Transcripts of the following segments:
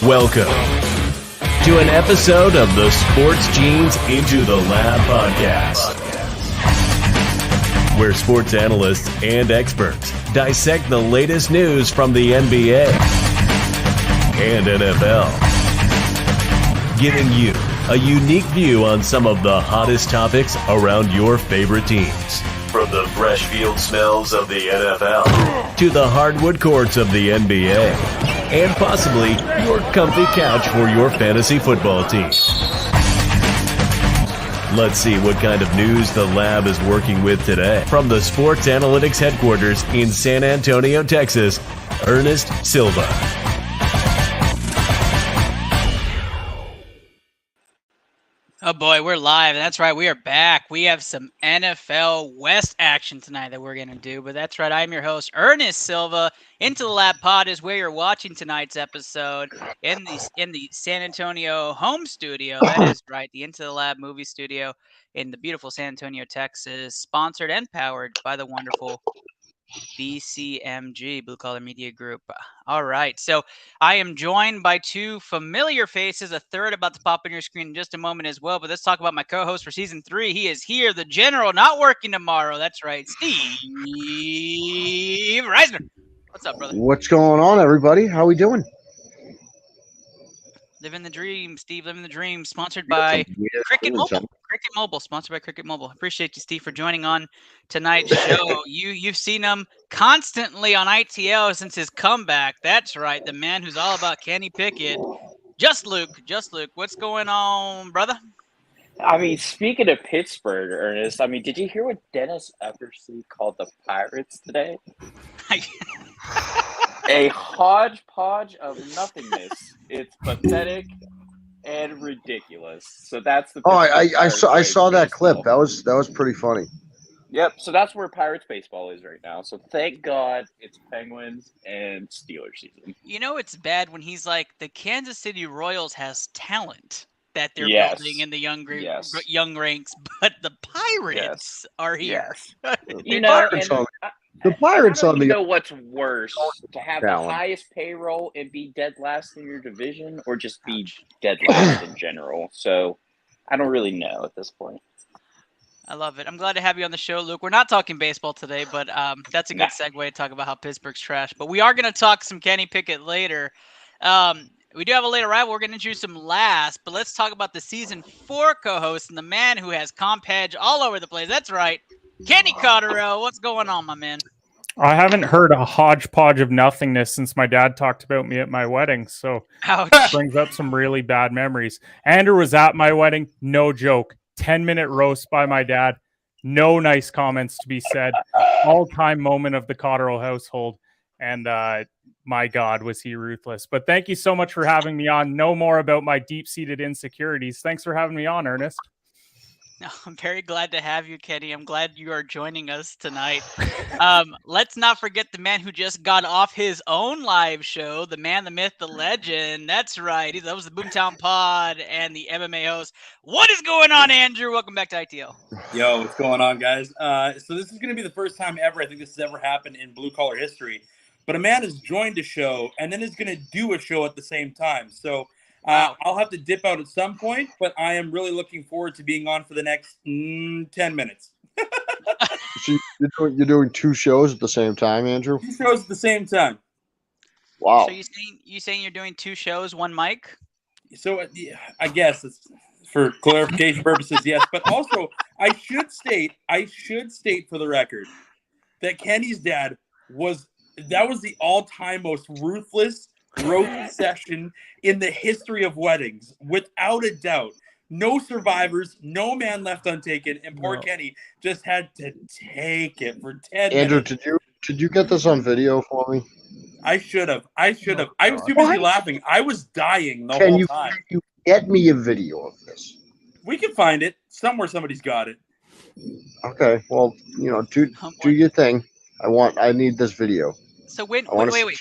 Welcome to an episode of the Sports Genes Into the Lab podcast, where sports analysts and experts dissect the latest news from the NBA and NFL, giving you a unique view on some of the hottest topics around your favorite teams. From the fresh field smells of the NFL to the hardwood courts of the NBA and possibly your comfy couch for your fantasy football team. Let's see what kind of news the lab is working with today. From the Sports Analytics headquarters in San Antonio, Texas, Ernest Silva. Oh boy, we're live. That's right, we are back. We have some NFL West action tonight that we're going to do. But that's right, I'm your host, Ernest Silva. Into the Lab Pod is where you're watching tonight's episode in the San Antonio home studio. That is right, the Into the Lab movie studio in the beautiful San Antonio, Texas, sponsored and powered by the wonderful BCMG, Blue Collar Media Group. All right, so I am joined by two familiar faces, a third about to pop on your screen in just a moment as well. But let's talk about my co-host for season 3. He is here, the general, not working tomorrow. That's right, Steve Reisner. What's up, brother? What's going on, everybody? How we doing? Living the dream, Steve. Living the dream. Sponsored by Cricket Mobile. Cricket Mobile. Sponsored by Cricket Mobile. Appreciate you, Steve, for joining on tonight's show. You've seen him constantly on ITL since his comeback. That's right. The man who's all about Kenny Pickett. Just Luke. What's going on, brother? I mean, speaking of Pittsburgh, Ernest, did you hear what Dennis Eppersley called the Pirates today? A hodgepodge of nothingness. It's pathetic and ridiculous. So that's the. I saw that clip. That was pretty funny. Yep. So that's where Pirates baseball is right now. So thank God it's Penguins and Steelers season. You know it's bad when he's like, the Kansas City Royals has talent that they're building in the young ranks, but the Pirates are here. Yes. The Pirates on the. You know what's worse, to have the highest payroll and be dead last in your division, or just be dead last in general? So I don't really know at this point. I love it. I'm glad to have you on the show, Luke. We're not talking baseball today, but that's a good segue to talk about how Pittsburgh's trash. But we are going to talk some Kenny Pickett later. We do have a late arrival. We're going to introduce him last, but let's talk about the season 4 co-host and the man who has comp edge all over the place. That's right, Kenny Cotterill. What's going on, my man? I haven't heard a hodgepodge of nothingness since my dad talked about me at my wedding, so it brings up some really bad memories. Andrew was at my wedding, no joke. 10-minute roast by my dad. No nice comments to be said. All-time moment of the Cotterill household. And my God, was he ruthless. But thank you so much for having me on. No more about my deep-seated insecurities. Thanks for having me on, Ernest. No, I'm very glad to have you, Kenny. I'm glad you are joining us tonight. Let's not forget the man who just got off his own live show, the man, the myth, the legend. That's right. That was the Boomtown Pod and the MMA host. What is going on, Andrew? Welcome back to ITL. Yo, what's going on, guys? So this is going to be the first time ever I think this has ever happened in blue-collar history. But a man has joined a show and then is going to do a show at the same time. So I'll have to dip out at some point, but I am really looking forward to being on for the next 10 minutes. So you're doing 2 shows at the same time, Andrew? 2 shows at the same time. Wow. So you saying you're doing 2 shows, 1 mic? So I guess it's for clarification purposes, yes. But also, I should state for the record that Kenny's dad was the all-time most ruthless roast session in the history of weddings, without a doubt. No survivors, no man left untaken, and poor Kenny just had to take it for 10 minutes. Andrew, did you get this on video for me? I should have. I was too busy laughing. I was dying the whole time. Can you get me a video of this? We can find it somewhere. Somebody's got it. Okay. Well, do your thing. I need this video. So wait.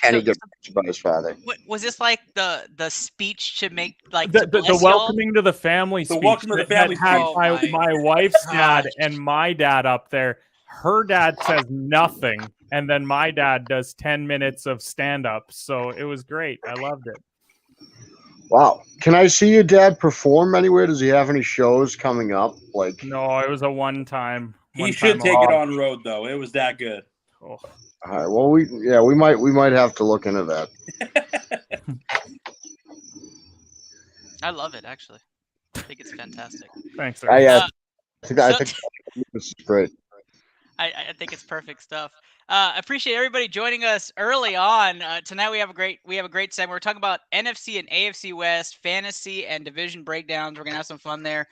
Kenny get about his father. Was this like the speech to make like the welcoming to the family speech? The welcome to the family speech. My wife's dad and my dad up there. Her dad says nothing, and then my dad does 10 minutes of stand-up. So it was great. I loved it. Wow. Can I see your dad perform anywhere? Does he have any shows coming up? Like, no, it was a one-time. He should take it on road though. It was that good. Oh. All right. Well, we might have to look into that. I love it, actually. I think it's fantastic. Thanks, sir. I think this is great. I think it's perfect stuff. Appreciate everybody joining us early on. Tonight we have a great segment. We're talking about NFC and AFC West fantasy and division breakdowns. We're gonna have some fun there.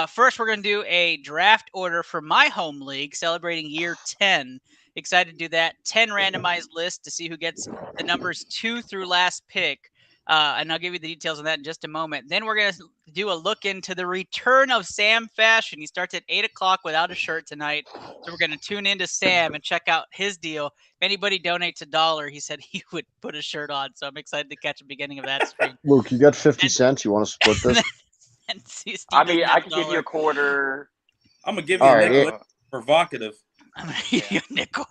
First, we're gonna do a draft order for my home league, celebrating year 10. Excited to do that. 10 randomized lists to see who gets the numbers 2 through last pick. And I'll give you the details on that in just a moment. Then we're going to do a look into the return of Sam Fashion. He starts at 8 o'clock without a shirt tonight. So we're going to tune into Sam and check out his deal. If anybody donates $1, he said he would put a shirt on. So I'm excited to catch the beginning of that stream. Luke, you got 50 cents. You want to split this? I can give you a quarter. I'm going to give you a nickel. Provocative. I'm going to give you a nickel.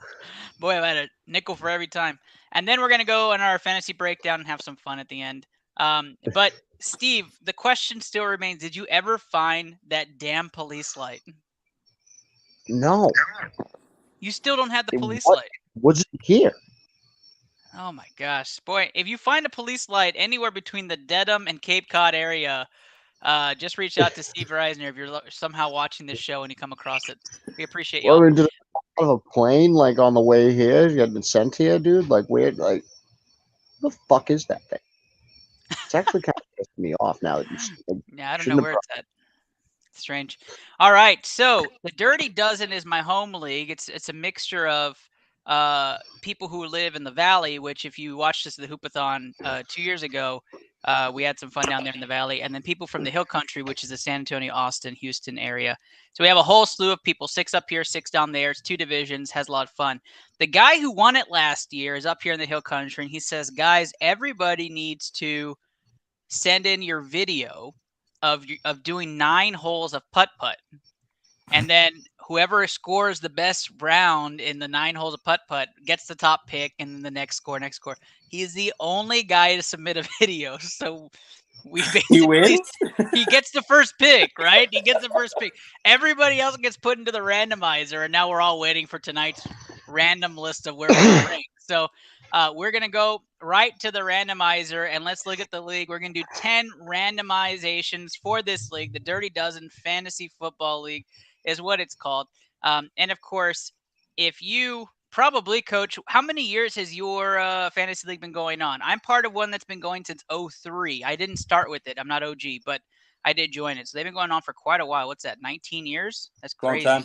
Boy, I've had a nickel for every time. And then we're going to go on our fantasy breakdown and have some fun at the end. But, Steve, the question still remains, did you ever find that damn police light? No. You still don't have the police light. Was it here? Oh, my gosh. Boy, if you find a police light anywhere between the Dedham and Cape Cod area, just reach out to Steve Reisner if you're somehow watching this show and you come across it. We appreciate you. Well, into a plane, like on the way here, you had been sent here, dude. Like, weird. Like, what the fuck is that thing? It's actually kind of pissing me off now that you. Yeah, I don't know where it's at. It's strange. All right, so the Dirty Dozen is my home league. It's a mixture of people who live in the Valley, which if you watched this at the Hoopathon 2 years ago, we had some fun down there in the Valley, and then people from the Hill Country, which is the San Antonio, Austin, Houston area. So we have a whole slew of people, 6 up here, 6 down there. It's 2 divisions, has a lot of fun. The guy who won it last year is up here in the Hill Country, and he says, guys, everybody needs to send in your video of doing 9 holes of putt-putt. And then whoever scores the best round in the 9 holes of putt-putt gets the top pick, and then the next score. He is the only guy to submit a video. So he wins? He gets the first pick, right? He gets the first pick. Everybody else gets put into the randomizer, and now we're all waiting for tonight's random list of where we're ranked. So we're going to go right to the randomizer, and let's look at the league. We're going to do 10 randomizations for this league. The Dirty Dozen Fantasy Football League is what it's called. And, of course, if you probably, Coach, how many years has your fantasy league been going on? I'm part of one that's been going since 2003. I didn't start with it. I'm not OG, but I did join it. So they've been going on for quite a while. What's that, 19 years? That's crazy. Long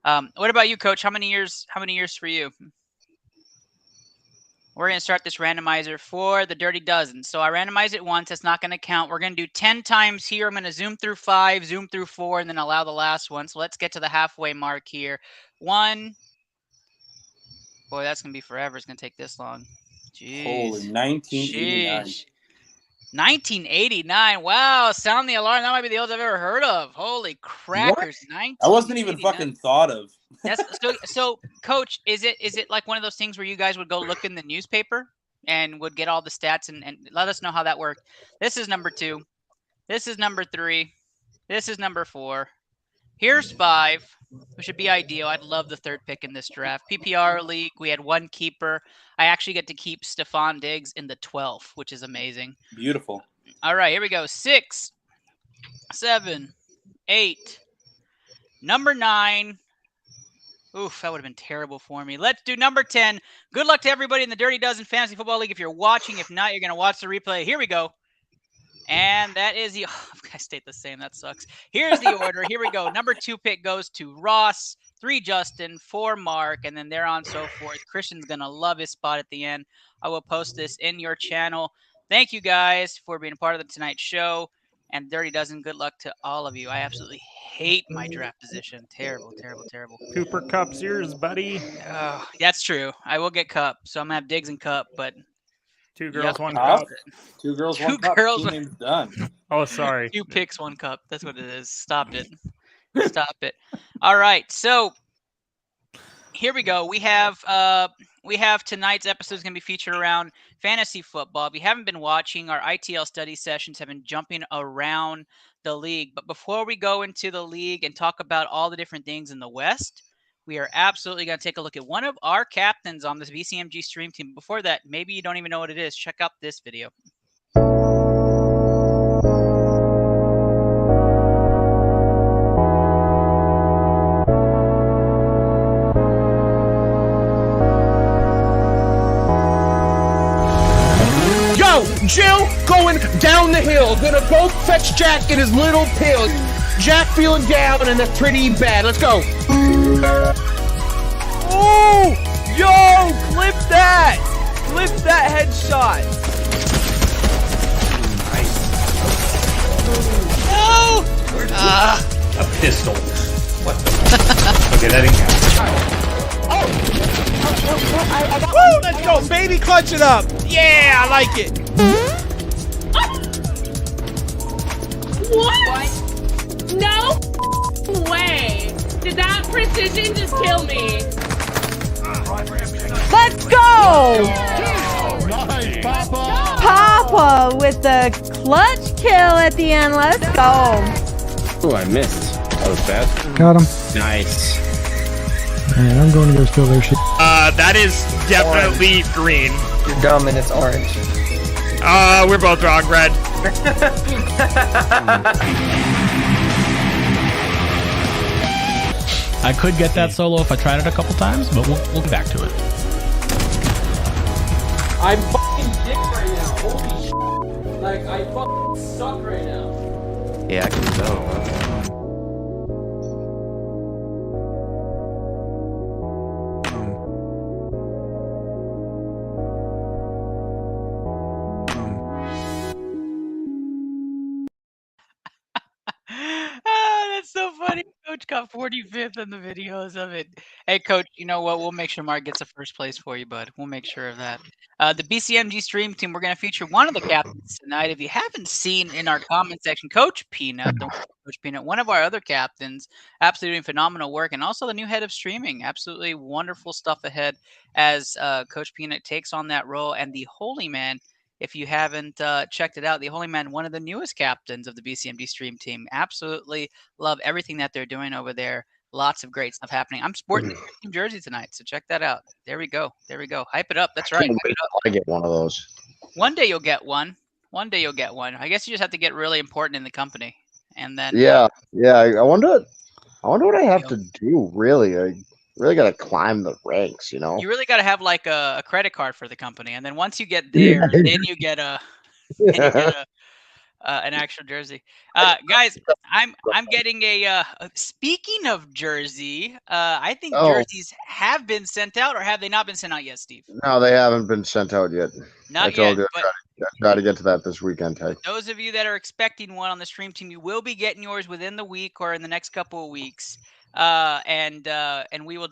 time. What about you, Coach? How many years for you? We're going to start this randomizer for the Dirty Dozen. So I randomize it once. It's not going to count. We're going to do 10 times here. I'm going to zoom through 5, zoom through 4, and then allow the last one. So let's get to the halfway mark here. 1. Boy, that's going to be forever. It's going to take this long. Jeez. Holy, 1989. Jeez. 1989. Wow. Sound the alarm. That might be the oldest I've ever heard of. Holy crackers. I wasn't even fucking thought of. So, Coach, is it like one of those things where you guys would go look in the newspaper and would get all the stats and let us know how that worked? This is number 2. This is number 3. This is number 4. Here's 5, which should be ideal. I'd love the 3rd pick in this draft. PPR league, we had 1 keeper. I actually get to keep Stephon Diggs in the 12th, which is amazing. Beautiful. All right, here we go. 6, 7, 8, number 9. Oof, that would have been terrible for me. Let's do number 10. Good luck to everybody in the Dirty Dozen Fantasy Football League. If you're watching, if not, you're going to watch the replay. Here we go. And that is the – I stayed the same. That sucks. Here's the order. Here we go. Number 2 pick goes to Ross, 3 Justin, 4 Mark, and then there on so forth. Christian's going to love his spot at the end. I will post this in your channel. Thank you guys for being a part of the tonight's show. And Dirty Dozen, good luck to all of you. I absolutely hate my draft position. Terrible, terrible, terrible. Cooper Cup's yours, buddy. Oh, that's true. I will get Cup, so I'm going to have Diggs and Cup, but 2 girls, 1 cup. 2 girls, 1 cup. Team's done. Oh, sorry. 2 picks, 1 cup. That's what it is. Stop it. Stop it. All right, so here we go. We have we have tonight's episode is going to be featured around fantasy football. If you haven't been watching, our ITL study sessions have been jumping around the league. But before we go into the league and talk about all the different things in the West, we are absolutely going to take a look at one of our captains on this BCMG stream team. Before that, maybe you don't even know what it is. Check out this video. Jill going down the hill. Gonna go fetch Jack in his little pill. Jack feeling down and that's pretty bad. Let's go. Oh! Yo! Clip that! Clip that headshot. Nice. No! A pistol. What the? Okay, that didn't count. Woo! Let's go, baby! Clutch it up. Yeah, I like it. What? No way. Did that precision just kill me? Let's go! Nice, Papa! Papa with the clutch kill at the end. Let's go. Oh, I missed. That was bad. Got him. Nice. Man, I'm going to go steal their shit. That is definitely green. You're dumb and it's orange. We're both wrong, red. I could get that solo if I tried it a couple times, but we'll get back to it. I'm fucking dick right now. Holy shit. Like, I fucking suck right now. Yeah, I can tell. That's so funny. Coach got 45th in the videos of it. Hey, Coach, you know what? We'll make sure Mark gets a first place for you, bud. We'll make sure of that. The BCMG stream team, we're going to feature one of the captains tonight. If you haven't seen in our comment section, Coach Peanut, Coach Peanut, one of our other captains, absolutely doing phenomenal work, and also the new head of streaming. Absolutely wonderful stuff ahead as Coach Peanut takes on that role. And the Holy Man, if you haven't checked it out, the Holy Man, one of the newest captains of the BCMG stream team. Absolutely love everything that they're doing over there. Lots of great stuff happening. I'm sporting the team jersey tonight, so check that out. There we go. There we go. Hype it up. That's right. I get one of those. One day you'll get one. One day you'll get one. I guess you just have to get really important in the company, and then yeah. I wonder what I have to do. Really, I really got to climb the ranks. You know, you really got to have like a credit card for the company, and then once you get there, then you get an actual jersey. Guys, I'm getting a speaking of jersey, I think jerseys have been sent out, or have they not been sent out yet, Steve? No, they haven't been sent out yet. Not I told yet, you I try to get to that this weekend, Ty. Those of you that are expecting one on the stream team, you will be getting yours within the week or in the next couple of weeks. And we will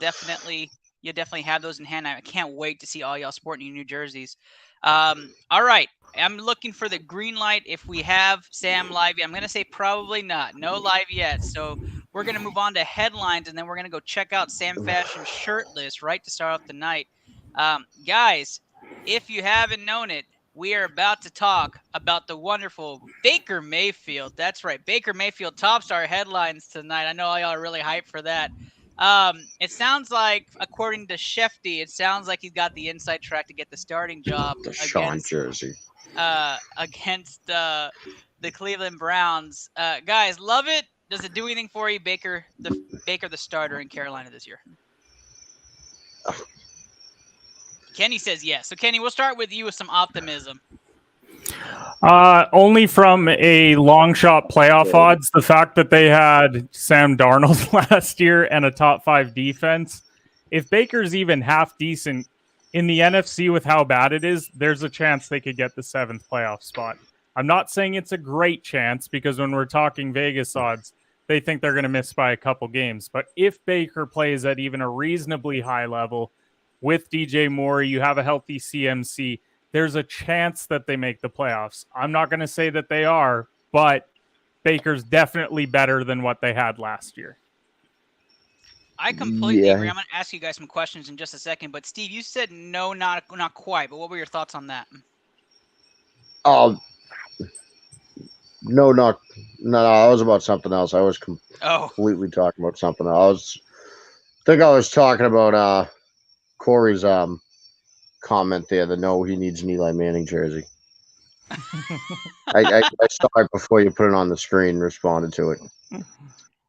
you'll definitely have those in hand. I can't wait to see all y'all sporting your new jerseys. All right. I'm looking for the green light. If we have Sam live, I'm going to say probably not. No live yet. So we're going to move on to headlines, and then we're going to go check out Sam Fashion shirtless, right, to start off the night. Guys, if you haven't known it, we are about to talk about the wonderful Baker Mayfield. That's right. Baker Mayfield tops our headlines tonight. I know all y'all are really hyped for that. It sounds like, according to Shefty, it sounds like he's got the inside track to get the starting job Sean jersey against the Cleveland Browns. Guys, love it. Does it do anything for you, Baker the starter in Carolina this year? Kenny says yes. So, Kenny, we'll start with you with some optimism. Only from a long shot playoff odds. The fact that they had Sam Darnold last year and a top 5 defense. If Baker's even half decent in the NFC with how bad it is, there's a chance they could get the 7th playoff spot. I'm not saying it's a great chance, because when we're talking Vegas odds, they think they're going to miss by a couple games. But if Baker plays at even a reasonably high level with DJ Moore, you have a healthy CMC, there's a chance that they make the playoffs. I'm not going to say that they are, but Baker's definitely better than what they had last year. I completely agree. I'm going to ask you guys some questions in just a second. But Steve, you said no, not quite. But what were your thoughts on that? No, I was about something else. I was completely talking about something else. I think I was talking about Corey's comment there. No, he needs an Eli Manning jersey. I saw it before you put it on the screen and responded to it.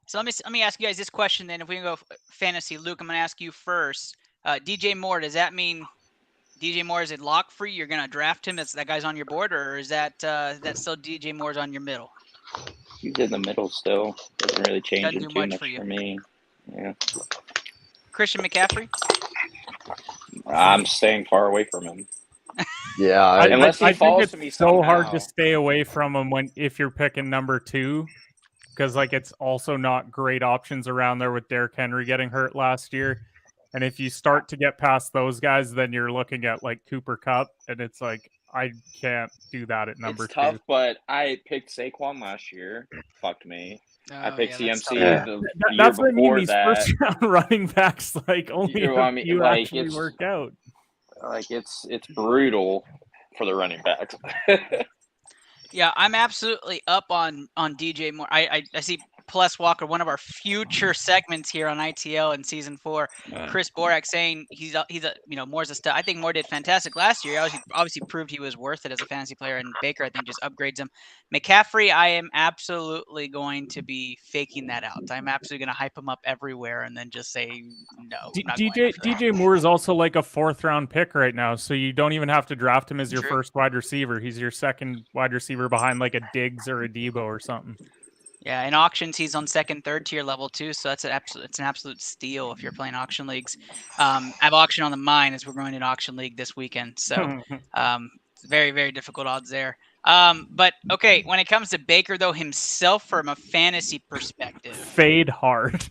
So let me ask you guys this question then. If we can go fantasy, Luke, I'm going to ask you first. DJ Moore, does that mean DJ Moore is it lock free? You're going to draft him as that guy's on your board, or is that still DJ Moore's on your middle? He's in the middle still. Doesn't really change too much for me. Yeah. Christian McCaffrey? I'm staying far away from him. Yeah, unless he falls to me so hard to stay away from him if you're picking number 2, because like it's also not great options around there with Derrick Henry getting hurt last year, and if you start to get past those guys, then you're looking at like Cooper Kupp, and it's like I can't do that at number 2. It's tough, but I picked Saquon last year. Fucked me. I picked CMC the year that's what I mean. before These that. first round running backs, like only a few actually work out. Like it's brutal for the running backs. Yeah, I'm absolutely up on DJ Moore. I see Plus Walker, one of our future segments here on ITL in season 4. Chris Borak saying he's a Moore's a stud. I think Moore did fantastic last year. Obviously proved he was worth it as a fantasy player, and Baker I think just upgrades him. McCaffrey, I am absolutely going to be faking that out. I'm absolutely going to hype him up everywhere and then just say no. DJ Moore is also like a 4th round pick right now, so you don't even have to draft him as your first wide receiver. He's your second wide receiver behind like a Diggs or a Debo or something. Yeah, in auctions he's on 2nd, 3rd tier level too, so it's an absolute steal if you're playing auction leagues. I have auction on the mine as we're going in auction league this weekend, so very, very difficult odds there. But okay, when it comes to Baker though himself, from a fantasy perspective, fade hard.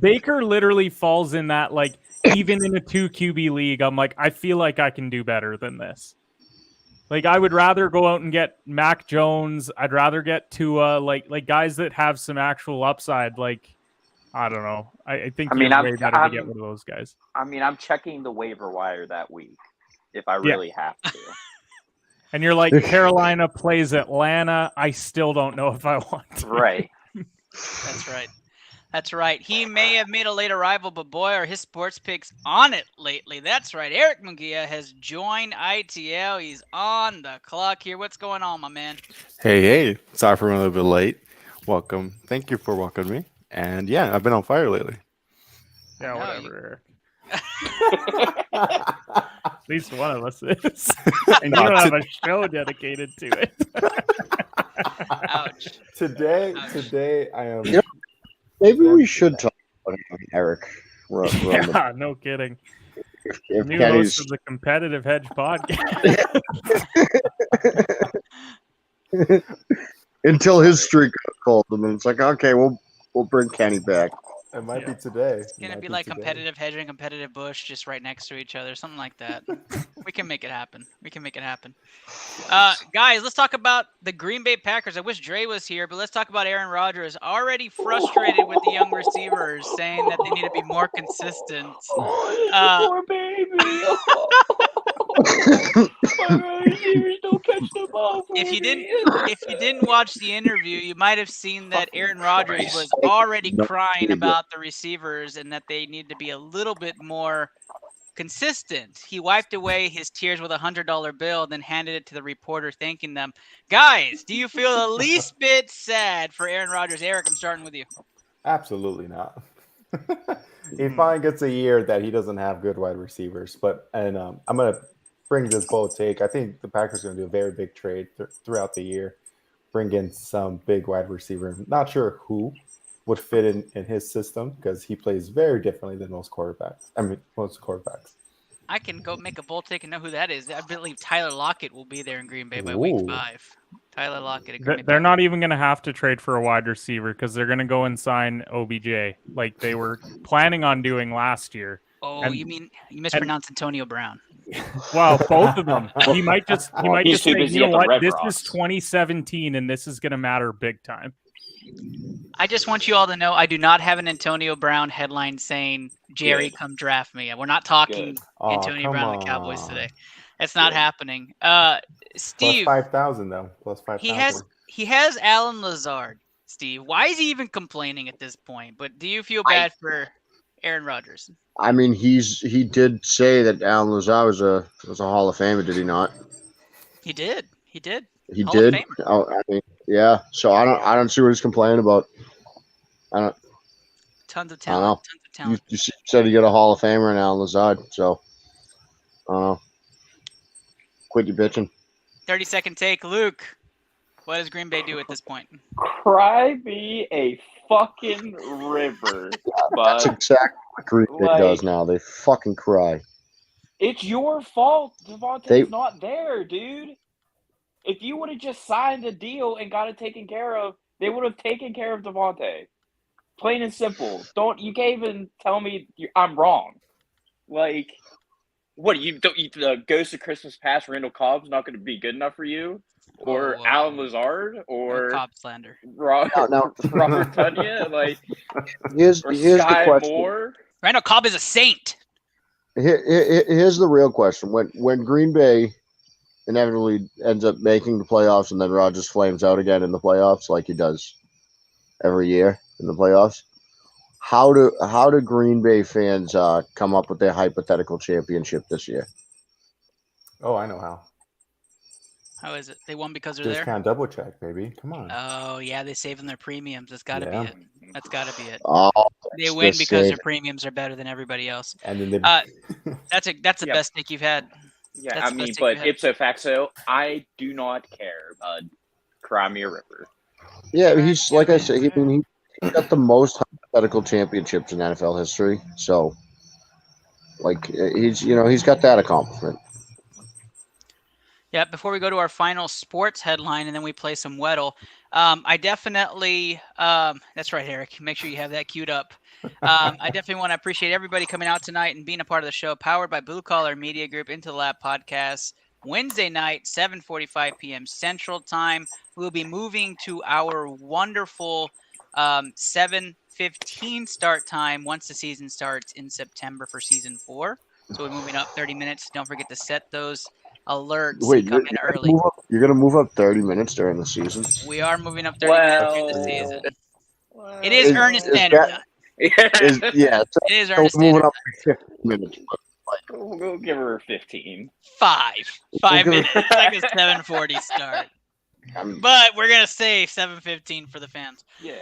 Baker literally falls in that, like, even in a 2 QB league, I'm like, I feel like I can do better than this. Like, I would rather go out and get Mac Jones. I'd rather get Tua, like guys that have some actual upside. Like, I don't know. I think you're way better to get one of those guys. I mean, I'm checking the waiver wire that week if I really have to. And you're like, Carolina plays Atlanta. I still don't know if I want to. Right. That's right. He may have made a late arrival, but boy, are his sports picks on it lately. That's right. Eric Munguia has joined ITL. He's on the clock here. What's going on, my man? Hey. Sorry for running a little bit late. Welcome. Thank you for welcoming me. And yeah, I've been on fire lately. Yeah, whatever, Eric. At least one of us is. And you don't have a show dedicated to it. Ouch. Today I am... Maybe we should talk about Eric. Yeah, no kidding. If New Kenny's... host of the Competitive Hedge podcast. Until his streak called him, and it's like, okay, we'll bring Kenny back. It might be today. It's going to be like Competitive Hedge and Competitive Bush just right next to each other, something like that. We can make it happen. Guys, let's talk about the Green Bay Packers. I wish Dre was here, but let's talk about Aaron Rodgers. Already frustrated with the young receivers, saying that they need to be more consistent. Poor baby. Don't catch the ball. If you didn't watch the interview, you might have seen that Aaron Rodgers was already crying about the receivers and that they need to be a little bit more consistent. He wiped away his tears with $100 bill, then handed it to the reporter, thanking them. Guys, do you feel the least bit sad for Aaron Rodgers? Eric, I'm starting with you. Absolutely not. He finally gets a year that he doesn't have good wide receivers. I'm going to bring this bold take. I think the Packers are going to do a very big trade throughout the year. Bring in some big wide receiver. Not sure who would fit in his system because he plays very differently than most quarterbacks. I can go make a bold take and know who that is. I believe Tyler Lockett will be there in Green Bay by week 5. Tyler Lockett at Green Bay. They're not even going to have to trade for a wide receiver because they're going to go and sign OBJ like they were planning on doing last year. Oh, you mean you mispronounced Antonio Brown? Well, both of them. He might just say, you know what? This is 2017, and this is going to matter big time. I just want you all to know I do not have an Antonio Brown headline saying, Jerry, come draft me. We're not talking Antonio Brown and the Cowboys today. It's not happening. Steve. Plus 5,000, though. Plus 5,000. He has Alan Lazard, Steve. Why is he even complaining at this point? But do you feel bad for Aaron Rodgers? I mean, he did say that Alan Lazard was a Hall of Famer, did he not? He did. He did. Oh, I mean, yeah. So I don't see what he's complaining about. Tons of talent. You said you got a Hall of Famer in Alan Lazard, so I don't know. Quit your bitching. 30-second take, Luke. What does Green Bay do at this point? Cry me a fucking river. That's exactly what Green Bay does now. They fucking cry. It's your fault Devontae's not there, dude. If you would have just signed a deal and got it taken care of, they would have taken care of Devontae. Plain and simple. You can't even tell me I'm wrong. Like, what, you Ghost of Christmas Past, Randall Cobb's not going to be good enough for you? Or Alan Lazard? Or Cobb slander. Robert Tunyon? Like, here's the question. Moore? Randall Cobb is a saint. Here's the real question. When Green Bay inevitably ends up making the playoffs and then Rodgers flames out again in the playoffs like he does every year in the playoffs, how do Green Bay fans come up with their hypothetical championship this year? Oh, I know how. How is it? They won because they're Just there? can't double check, baby. Come on. Oh, yeah, they saving their premiums. That's got to be it. That's got to be it. Oh, they win because their premiums are better than everybody else. And then that's the best take you've had. Yeah, I mean, but ipso facto, I do not care, bud. Cry me a river. Yeah, he's like I said. He got the most hypothetical championships in NFL history. So, like, he's got that accomplishment. Yeah, before we go to our final sports headline and then we play some Weddle, I definitely that's right, Eric. Make sure you have that queued up. I definitely want to appreciate everybody coming out tonight and being a part of the show. Powered by Blue Collar Media Group, Into the Lab podcast. Wednesday night, 7:45 p.m. Central Time. We'll be moving to our wonderful 7:15 start time once the season starts in September for season 4. So we're moving up 30 minutes. Don't forget to set those alerts. Wait, come in early. You're going to move up 30 minutes during the season? We are moving up 30 minutes during the season. It is Ernest Standard Time. It is Ernest moving Standard up 15 minutes. We'll give her 15. 5 minutes. It's like a 7:40 start. But we're gonna say 7:15 for the fans. Yeah.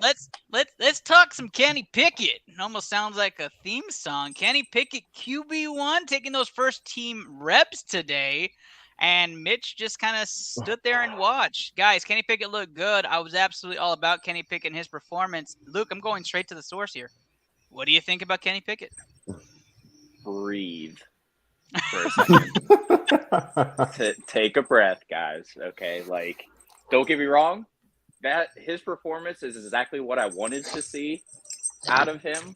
Let's talk some Kenny Pickett. It almost sounds like a theme song. Kenny Pickett, QB1, taking those first team reps today, and Mitch just kind of stood there and watched. Guys, Kenny Pickett looked good. I was absolutely all about Kenny Pickett and his performance. Luke, I'm going straight to the source here. What do you think about Kenny Pickett? Breathe for a second. Take a breath, guys. Okay, like, don't get me wrong. That his performance is exactly what I wanted to see out of him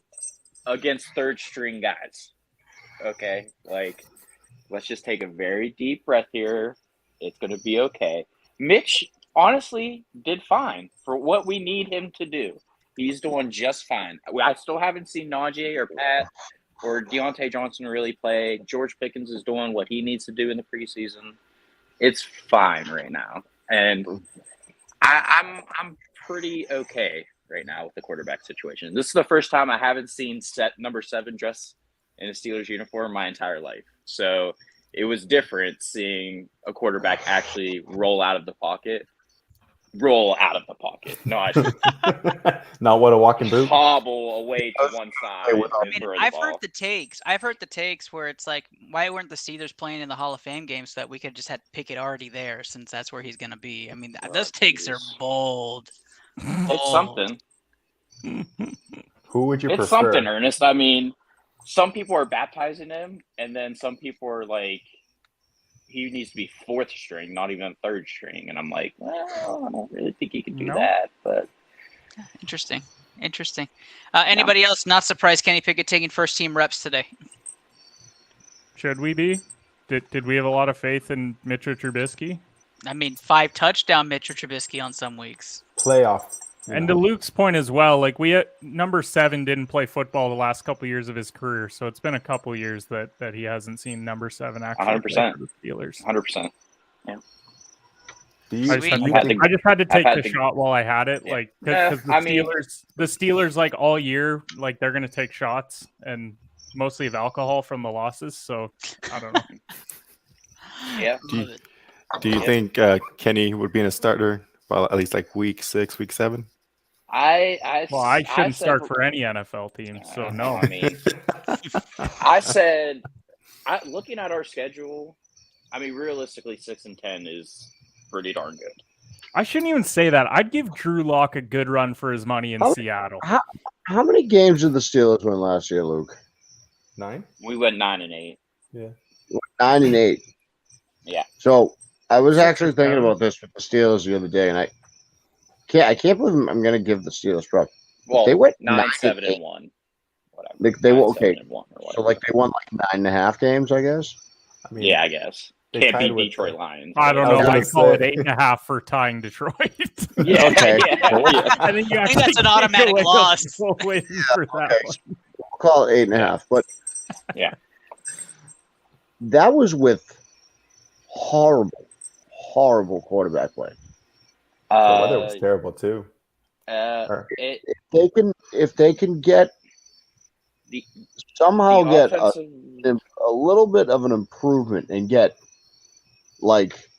against third string guys. Okay, like, let's just take a very deep breath here. It's going to be okay. Mitch honestly did fine for what we need him to do. He's doing just fine. I still haven't seen Najee or Pat or Deontay Johnson really play. George Pickens is doing what he needs to do in the preseason. It's fine right now. And I'm pretty okay right now with the quarterback situation. This is the first time I haven't seen number 7 dress in a Steelers uniform my entire life. So it was different seeing a quarterback actually roll out of the pocket. Not what a walking boot. Hobble away to one side. I've heard the takes where it's like, why weren't the Steelers playing in the Hall of Fame game so that we could just have Pickett already there, since that's where he's going to be? I mean, those takes are bold. It's something. Who would you prefer? It's something, Ernest. I mean, some people are baptizing him, and then some people are like, he needs to be 4th string, not even 3rd string. And I'm like, well, I don't really think he can do that. But Interesting. Anybody else not surprised Kenny Pickett taking first team reps today? Should we be? Did we have a lot of faith in Mitchell Trubisky? I mean, 5 touchdown Mitchell Trubisky on some weeks. Playoff And to Luke's point as well, like number 7 didn't play football the last couple of years of his career, so it's been a couple of years that he hasn't seen number 7 actually play for the Steelers. 100%. Yeah. I just had to take the shot while I had it, like because the Steelers like all year, like they're gonna take shots and mostly of alcohol from the losses. So I don't know. Yeah. Do you think Kenny would be in a starter? Well, at least like week 6, week 7. I shouldn't start for any NFL team, so no. I mean, I said, looking at our schedule, I mean, realistically, 6-10 is pretty darn good. I shouldn't even say that. I'd give Drew Lock a good run for his money in Seattle. How many games did the Steelers win last year, Luke? 9. We went 9-8. Yeah, 9-8. Yeah. So I was actually thinking about this with the Steelers the other day, and I can't believe I'm going to give the Steelers props. Well, they went 9-7-1. Whatever. They were okay. So like they won like 9.5 games, I guess. I mean, yeah, I guess. Can't beat Detroit Lions. I don't know. I call it 8.5 for tying Detroit. Yeah, okay. I think that's an automatic loss. For that one. We'll call it 8.5, but yeah, that was with horrible quarterback play. The weather was terrible too. If they can get a little bit of an improvement and get like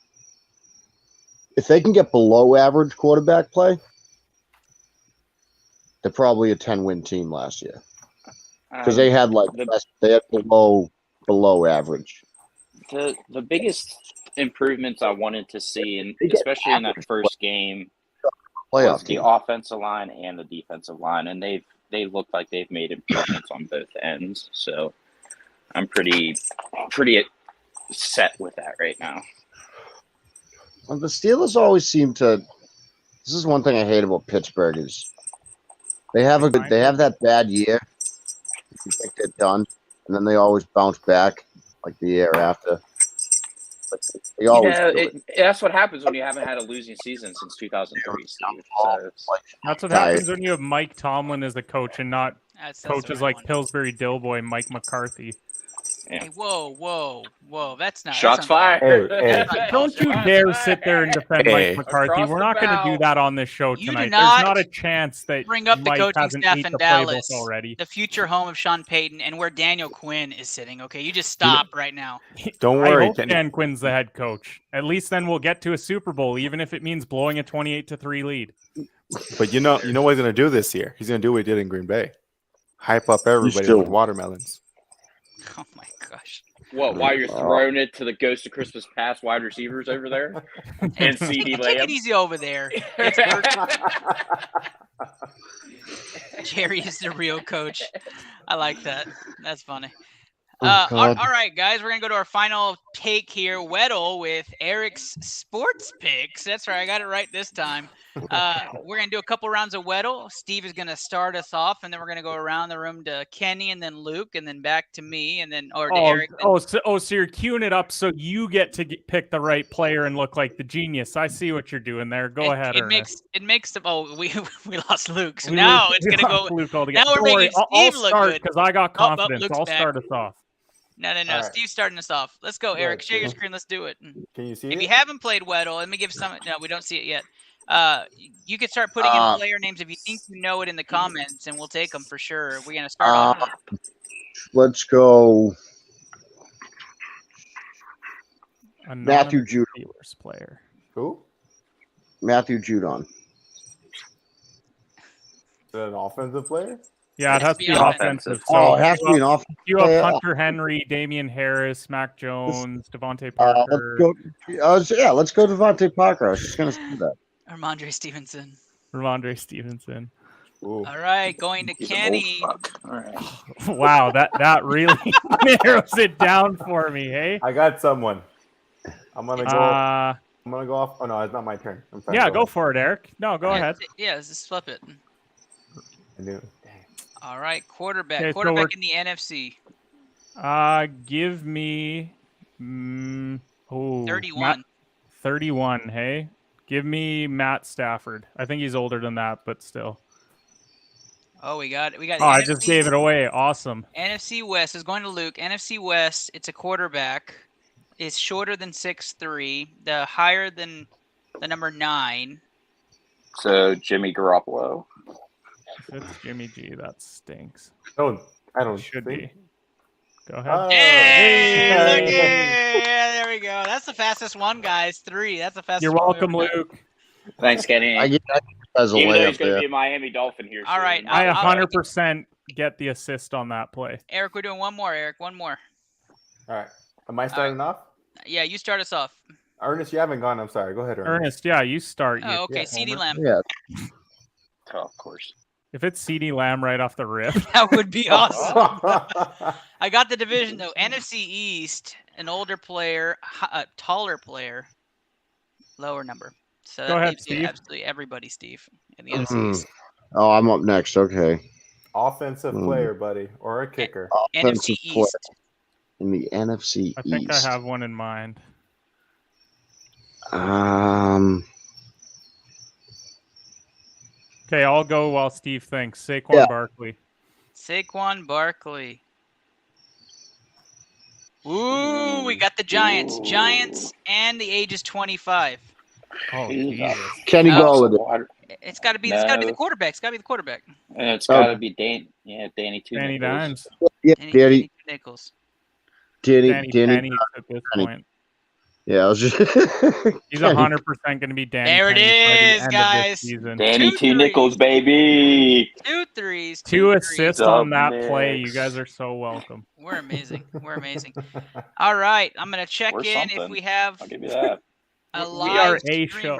if they can get below average quarterback play, they're probably a 10-win team last year because they had below average. The biggest improvements I wanted to see, and especially in that first game, was the offensive line and the defensive line, and they look like they've made improvements on both ends. So I'm pretty set with that right now. Well, the Steelers always seem to. This is one thing I hate about Pittsburgh is they have that bad year. You think they're done, and then they always bounce back like the year after. But they always that's what happens when you haven't had a losing season since 2003. Steve. So that's what happens when you have Mike Tomlin as the coach and not coaches like Pillsbury Doughboy, Mike McCarthy. Yeah. Hey, whoa! That's not shots fired. Hey. Don't you dare sit there and defend Mike McCarthy. We're not going to do that on this show tonight. There's not a chance that bring up the Mike coaching hasn't staff ate in the Dallas, already. The future home of Sean Payton, and where Daniel Quinn is sitting. Okay, you just stop right now. Don't worry, I hope Dan Quinn's the head coach. At least then we'll get to a Super Bowl, even if it means blowing a 28-3 lead. But you know what he's going to do this year? He's going to do what he did in Green Bay. Hype up everybody with watermelons. Oh my gosh. What? While you're throwing it to the Ghost of Christmas Past wide receivers over there, and CD Lamb. Take it easy over there. Jerry is the real coach. I like that. That's funny. All right, guys, we're gonna go to our final take here. Weddle with Eric's sports picks. That's right, I got it right this time. We're gonna do a couple rounds of Weddle. Steve is gonna start us off, and then we're gonna go around the room to Kenny, and then Luke, and then back to me, and then to Eric. So you're queuing it up so you get to pick the right player and look like the genius. I see what you're doing there. Go ahead. It makes the we lost Luke, so now it's gonna go. Luke now we're making Steve look good because I got confidence. I'll start us off. No. Right. Steve's starting us off. Let's go, Eric. Share your screen. Let's do it. Can you see it? If you haven't played Weddle, let me give some. No, we don't see it yet. You can start putting in player names if you think you know it in the comments, and we'll take them for sure. We're gonna start off. Let's go. Matthew Judon. Player. Who? Matthew Judon. Is that an offensive player? Yeah, it has to be offensive. So it has to be an offensive. You have Hunter Henry, Damian Harris, Mac Jones, Devontae Parker. Let's go Devontae Parker. I was just going to say that. Ramondre Stevenson. Ooh. All right, going to Kenny. All right. Wow, that really narrows it down for me, hey? I got someone. I'm gonna go off. Oh no, it's not my turn. Yeah, go for it, Eric. No, go ahead. Yeah, let's just flip it. I knew. All right, quarterback. Okay, quarterback in the NFC. Give me 31. 31, hey? Give me Matt Stafford. I think he's older than that, but still. Oh, we got. Oh, I just gave it away. Awesome. NFC West is going to Luke. NFC West, it's a quarterback. It's shorter than 6'3", the higher than the number 9. So Jimmy Garoppolo. If it's Jimmy G, that stinks. I don't Should think. be. Go ahead. Hey, look yeah, there we go. That's the fastest one, guys. 3. That's the fastest. You're welcome, Luke. Thanks, Kenny. I as a Even though layup he's going to there. be a Miami Dolphin here. All right, soon. I 100% get the assist on that play. Eric, we're doing one more. Eric, one more. All right. Am I starting off? Yeah, you start us off. Ernest, you haven't gone. I'm sorry. Go ahead, Ernest. Ernest, yeah, you start. Oh, okay. CD Lamb. Yeah. Oh, of course. If it's CD Lamb right off the rip. That would be awesome. I got the division, though. NFC East, an older player, a taller player, lower number. So Go that ahead, leaves you Steve. absolutely everybody, Steve, in the NFC East. Oh, I'm up next. Okay. Offensive player, buddy, or a kicker. Offensive NFC player East. in the NFC I think East. I have one in mind. Okay, I'll go while Steve thinks. Saquon Barkley. Saquon Barkley. Ooh, we got the Giants. Giants, and the age is 25. Oh, Jesus. Kenny Golladay. It's got to be. It's got to be the quarterback. It's got to be the quarterback. And it's got to be Danny Two Danny Nichols. Dimes. Yeah, Danny Nichols. Danny at this point. Yeah, I was just. He's 100% going to be Danny. There it is, guys. Danny Two Nichols, baby. 2 threes. 2 assists on that play. You guys are so welcome. We're amazing. We're amazing. All right, I'm going to check in if we have I'll give you that. a We are live a streamer. show.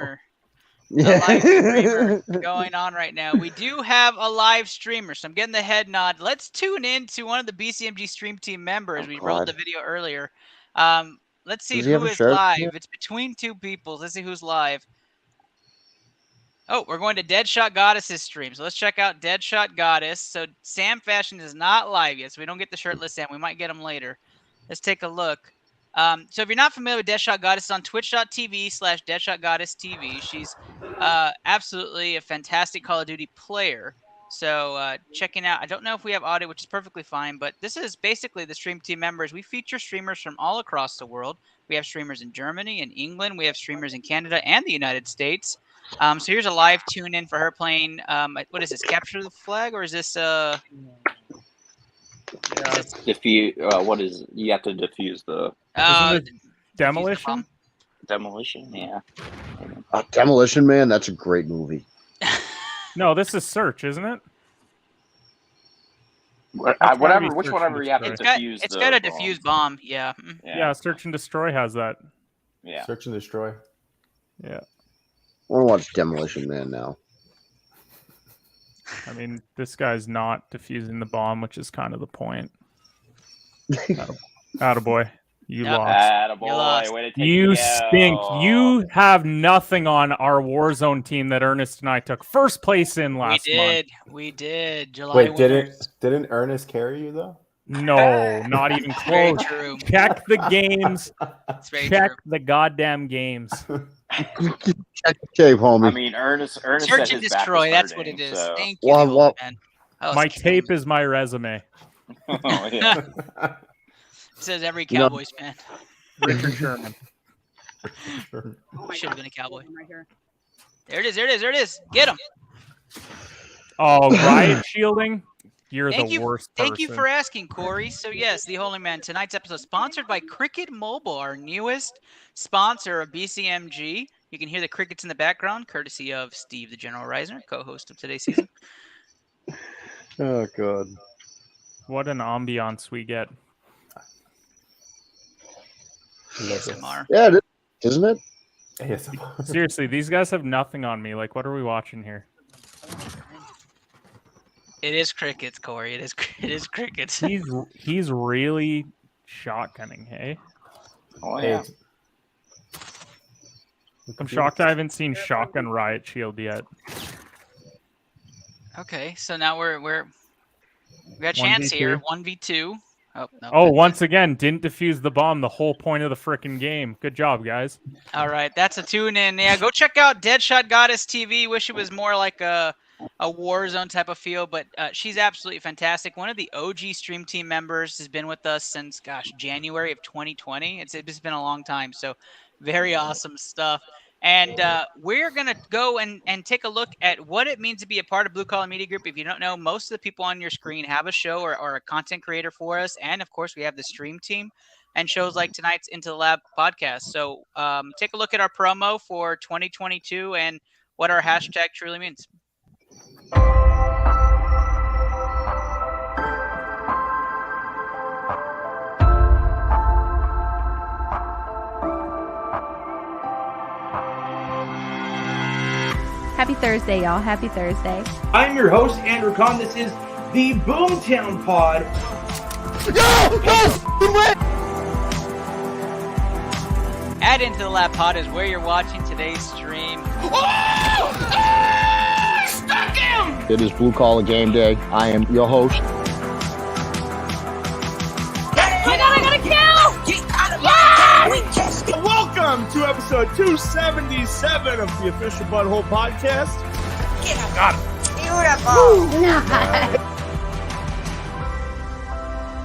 A live streamer going on right now. We do have a live streamer, so I'm getting the head nod. Let's tune in to one of the BCMG stream team members. We rolled the video earlier. Let's see who is live. It's between 2 people. Let's see who's live. Oh, we're going to Deadshot Goddess's stream. So let's check out Deadshot Goddess. So Sam Fashion is not live yet, so we don't get the shirtless Sam. We might get him later. Let's take a look. So if you're not familiar with Deadshot Goddess, it's on twitch.tv/DeadshotGoddessTV. She's absolutely a fantastic Call of Duty player. So checking out, I don't know if we have audio, which is perfectly fine, but this is basically the stream team members. We feature streamers from all across the world. We have streamers in Germany and England. We have streamers in Canada and the United States. So here's a live tune in for her playing. What is this? Capture the Flag, or is this? Diffuse. What is? You have to diffuse the. Demolition. Demolition. Yeah. Demolition Man. That's a great movie. No, this is Search, isn't it? Whatever. Whichever you have to diffuse. It's got a diffuse bomb. Yeah. Yeah. Search and Destroy has that. Yeah. Search and Destroy. Yeah. I want to watch Demolition Man now. I mean, this guy's not diffusing the bomb, which is kind of the point. Attaboy. You lost. Attaboy. You stink. You have nothing on our Warzone team that Ernest and I took first place in last month. We did. July. Wait, didn't Ernest carry you though? No, not even close. True. Check the games. Check true. the goddamn games. Check the tape, homie. I mean, Ernest Search and Destroy. That's what it is. So. Thank you, man. My tape is my resume. Oh, yeah. Says every Cowboys fan. Richard Sherman. Should have been a Cowboy. There it is. There it is. There it is. Get him. Oh, riot shielding. You're the worst person. Thank you for asking, Corey. So, yes, the Holy Man. Tonight's episode sponsored by Cricket Mobile, our newest sponsor of BCMG. You can hear the crickets in the background, courtesy of Steve, the General Reisner, co-host of today's season. Oh, God. What an ambiance we get. ASMR. Yeah, it is, isn't it? ASMR. Seriously, these guys have nothing on me. Like, what are we watching here? It is crickets, Corey. It is crickets. He's really shotgunning, hey? Oh, yeah. I'm shocked I haven't seen Shotgun Riot Shield yet. Okay, so now we got a chance 1v2. here. 1v2. Once again, didn't defuse the bomb the whole point of the frickin' game. Good job, guys. All right, that's a tune in. Yeah, go check out Deadshot Goddess TV. Wish it was more like a Warzone type of feel, but she's absolutely fantastic. One of the OG stream team members has been with us since, January of 2020. It's been a long time, so very awesome stuff. And we're going to go and take a look at what it means to be a part of Blue Collar Media Group. If you don't know, most of the people on your screen have a show or a content creator for us. And, of course, we have the stream team and shows like tonight's Into the Lab podcast. So take a look at our promo for 2022 and what our hashtag truly means. Happy Thursday, y'all. Happy Thursday. I'm your host, Andrew Kahn. This is the Boomtown Pod. Add Into the Lab Pod is where you're watching today's stream. Stuck him! It is Blue Collar Game Day. I am your host. Oh my God, I got a kill! Get out of my car! Welcome to episode 277 of the official Butthole Podcast. Got it. Beautiful.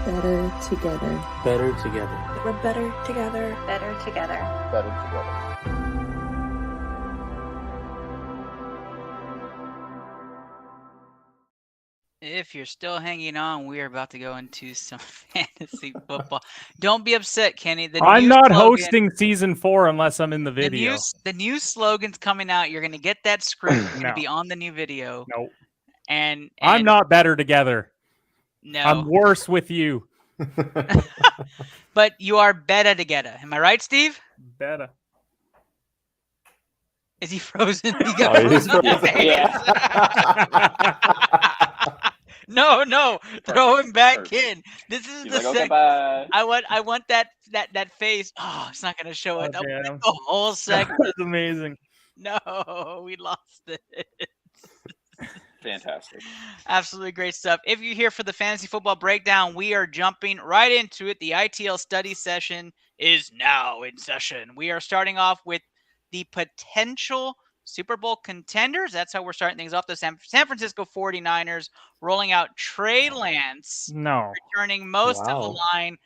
Better together. Better together. We're better together. Better together. Better together. If you're still hanging on, we are about to go into some fantasy football. Don't be upset, Kenny. I'm not hosting season 4 unless I'm in the video. The new slogan's coming out. You're going to get that script. You're going to be on the new video. Nope. And I'm not better together. No. I'm worse with you. But you are better together. Am I right, Steve? Better. Is he frozen? He got frozen. No, throw him back in. This is the like, second. Okay, I want that face. Oh, it's not gonna show it. The whole segment. That's amazing. No, we lost it. Fantastic. Absolutely great stuff. If you're here for the fantasy football breakdown, we are jumping right into it. The ITL study session is now in session. We are starting off with the potential Super Bowl contenders. That's how we're starting things off. The San Francisco 49ers rolling out Trey Lance. Returning most of the line.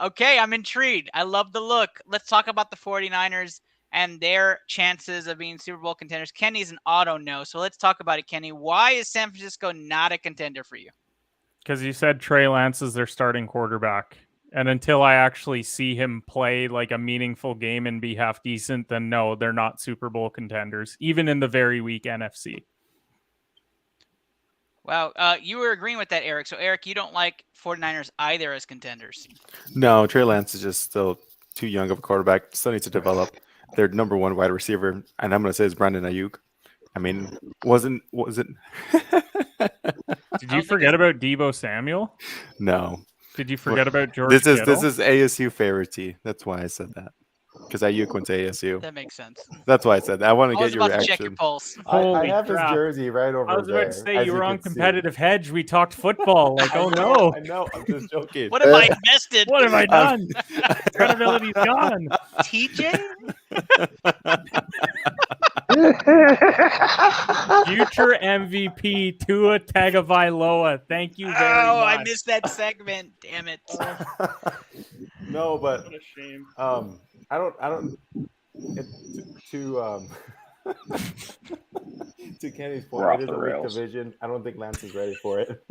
Okay, I'm intrigued. I love the look. Let's talk about the 49ers and their chances of being Super Bowl contenders. Kenny's an auto no, so let's talk about it, Kenny. Why is San Francisco not a contender for you? Because you said Trey Lance is their starting quarterback. And until I actually see him play like a meaningful game and be half decent, then no, they're not Super Bowl contenders, even in the very weak NFC. Wow, you were agreeing with that, Eric. So, Eric, you don't like 49ers either as contenders. No, Trey Lance is just still too young of a quarterback. Still needs to develop. Their number one wide receiver, and I'm going to say is Brandon Ayuk. I mean, was it? Did you forget about Deebo Samuel? No. Did you forget about George Kittle? This is ASU favorite. That's why I said that. Because Ayuk went to ASU. That makes sense. That's why I said that. I want to get your reaction. Check your pulse. I have his jersey right over there. I was about to say, you were on Competitive Hedge. We talked football. Like, oh no. I know. I'm just joking. What have I invested? What have I done? Credibility's gone. TJ? Future MVP Tua Tagovailoa. Thank you very much. I missed that segment. Damn it. No, but what a shame. I don't to Kenny's point, it is a weak division. I don't think Lance is ready for it.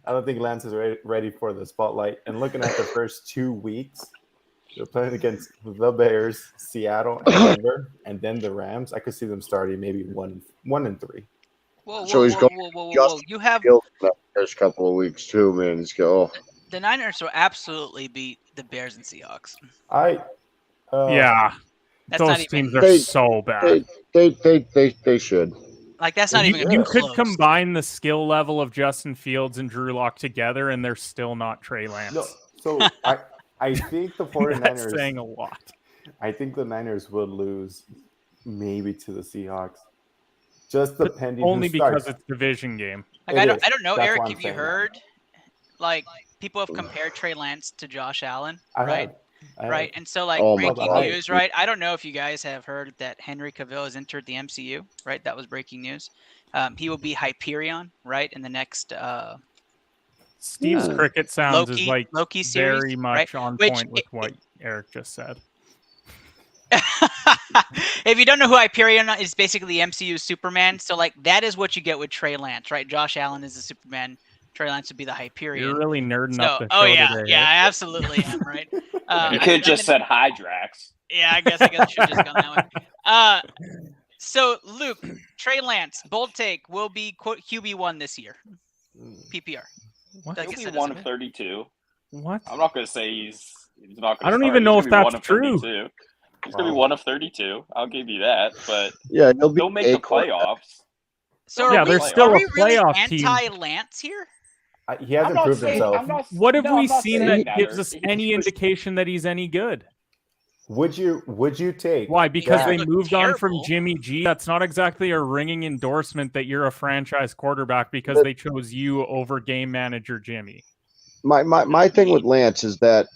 I don't think Lance is ready for the spotlight. And looking at the first 2 weeks, they're playing against the Bears, Seattle, and Denver, and then the Rams. I could see them starting maybe 1-3. So he's going. You have the first couple of weeks too, man. He's go. The Niners will absolutely beat the Bears and Seahawks. Yeah, those teams are so bad. They should. Like that's not even. You could combine the skill level of Justin Fields and Drew Lock together, and they're still not Trey Lance. No, so I think the 49ers. That's saying a lot. I think the Niners would lose, maybe to the Seahawks. Just depending. Only because it's division game. Like I don't know, Eric. Have you heard? Like people have compared Trey Lance to Josh Allen, I right? have. Right, and so like breaking news, right? I don't know if you guys have heard that Henry Cavill has entered the MCU, right? That was breaking news. He will be Hyperion, right, in the next. Steve's cricket sounds is like Loki series, very much right? on point with what Eric just said. If you don't know who Hyperion is, basically the MCU Superman. So like that is what you get with Trey Lance, right? Josh Allen is the Superman. Trey Lance would be the Hyperion. You're really nerding up the show today. Yeah, I absolutely am, right? You could have just said Hydrax. Yeah, I guess I should have just gone that way. So Luke, Trey Lance, bold take, will be QB1 this year. PPR. What? He'll be 1 of 32. What? I'm not going to say he's not going to I don't start. even know if that's 1 of true. 32. He's going to be 1 of 32. I'll give you that. But yeah, he'll make the playoffs. So yeah, there's still a playoff team. Anti-Lance here? He hasn't proved himself. What have we seen that gives us any indication that he's any good? Would you take? Why? Because they moved on from Jimmy G. That's not exactly a ringing endorsement that you're a franchise quarterback because they chose you over game manager Jimmy. My thing with Lance is that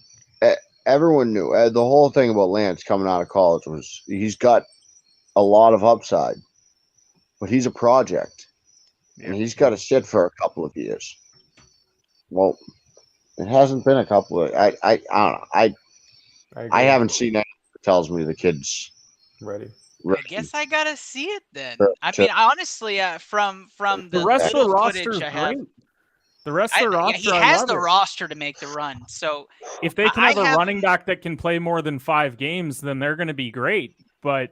everyone knew the whole thing about Lance coming out of college was he's got a lot of upside, but he's a project, and he's got to sit for a couple of years. Well, it hasn't been a couple of. I don't know. I haven't seen anything that tells me the kid's ready. I guess I gotta see it then. I mean, honestly, from the rest of the roster roster is great. The rest of the roster, he has the roster to make the run. So if they can have a running back that can play more than 5 games, then they're going to be great. But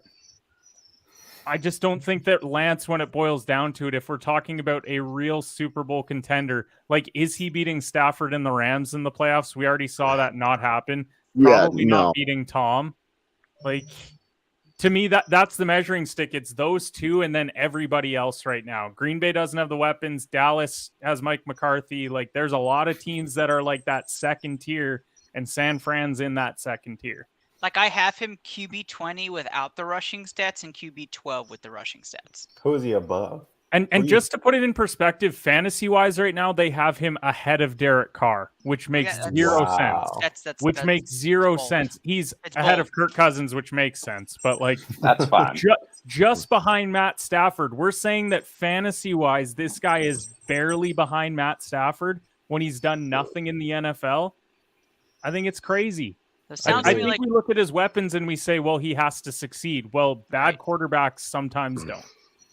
I just don't think that Lance, when it boils down to it, if we're talking about a real Super Bowl contender, like is he beating Stafford and the Rams in the playoffs? We already saw that not happen. Probably not beating Tom. Like, to me, that's the measuring stick. It's those two and then everybody else right now. Green Bay doesn't have the weapons. Dallas has Mike McCarthy. Like, there's a lot of teams that are like that second tier, and San Fran's in that second tier. Like, I have him QB 20 without the rushing stats and QB 12 with the rushing stats. Who's he above? And just to put it in perspective, fantasy-wise right now, they have him ahead of Derek Carr, which makes zero sense. Which makes zero sense. He's ahead of Kirk Cousins, which makes sense. But, like, that's fine. Just behind Matt Stafford. We're saying that fantasy-wise, this guy is barely behind Matt Stafford when he's done nothing in the NFL. I think it's crazy. I think we look at his weapons and we say, well, he has to succeed. Well, bad quarterbacks sometimes don't.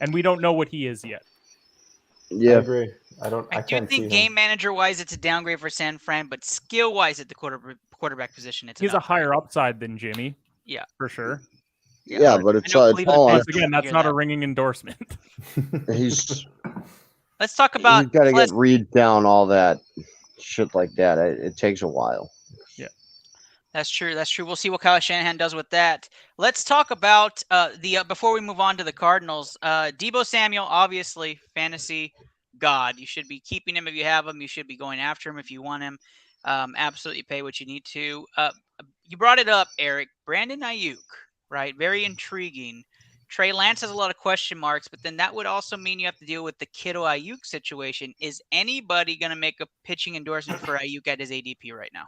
And we don't know what he is yet. Yeah, I agree. I do think game manager wise, it's a downgrade for San Fran, but skill wise at the quarterback position, it's he's a higher upside than Jimmy. Yeah, for sure. Yeah, but it's all once again, that's not a ringing endorsement. Let's talk about. You've got to get read down all that shit like that. It takes a while. Yeah. That's true. That's true. We'll see what Kyle Shanahan does with that. Let's talk about before we move on to the Cardinals. Deebo Samuel, obviously, fantasy god. You should be keeping him if you have him. You should be going after him if you want him. Absolutely pay what you need to. You brought it up, Eric. Brandon Ayuk, right? Very intriguing. Trey Lance has a lot of question marks, but then that would also mean you have to deal with the Kittle Ayuk situation. Is anybody going to make a pitching endorsement for Ayuk at his ADP right now?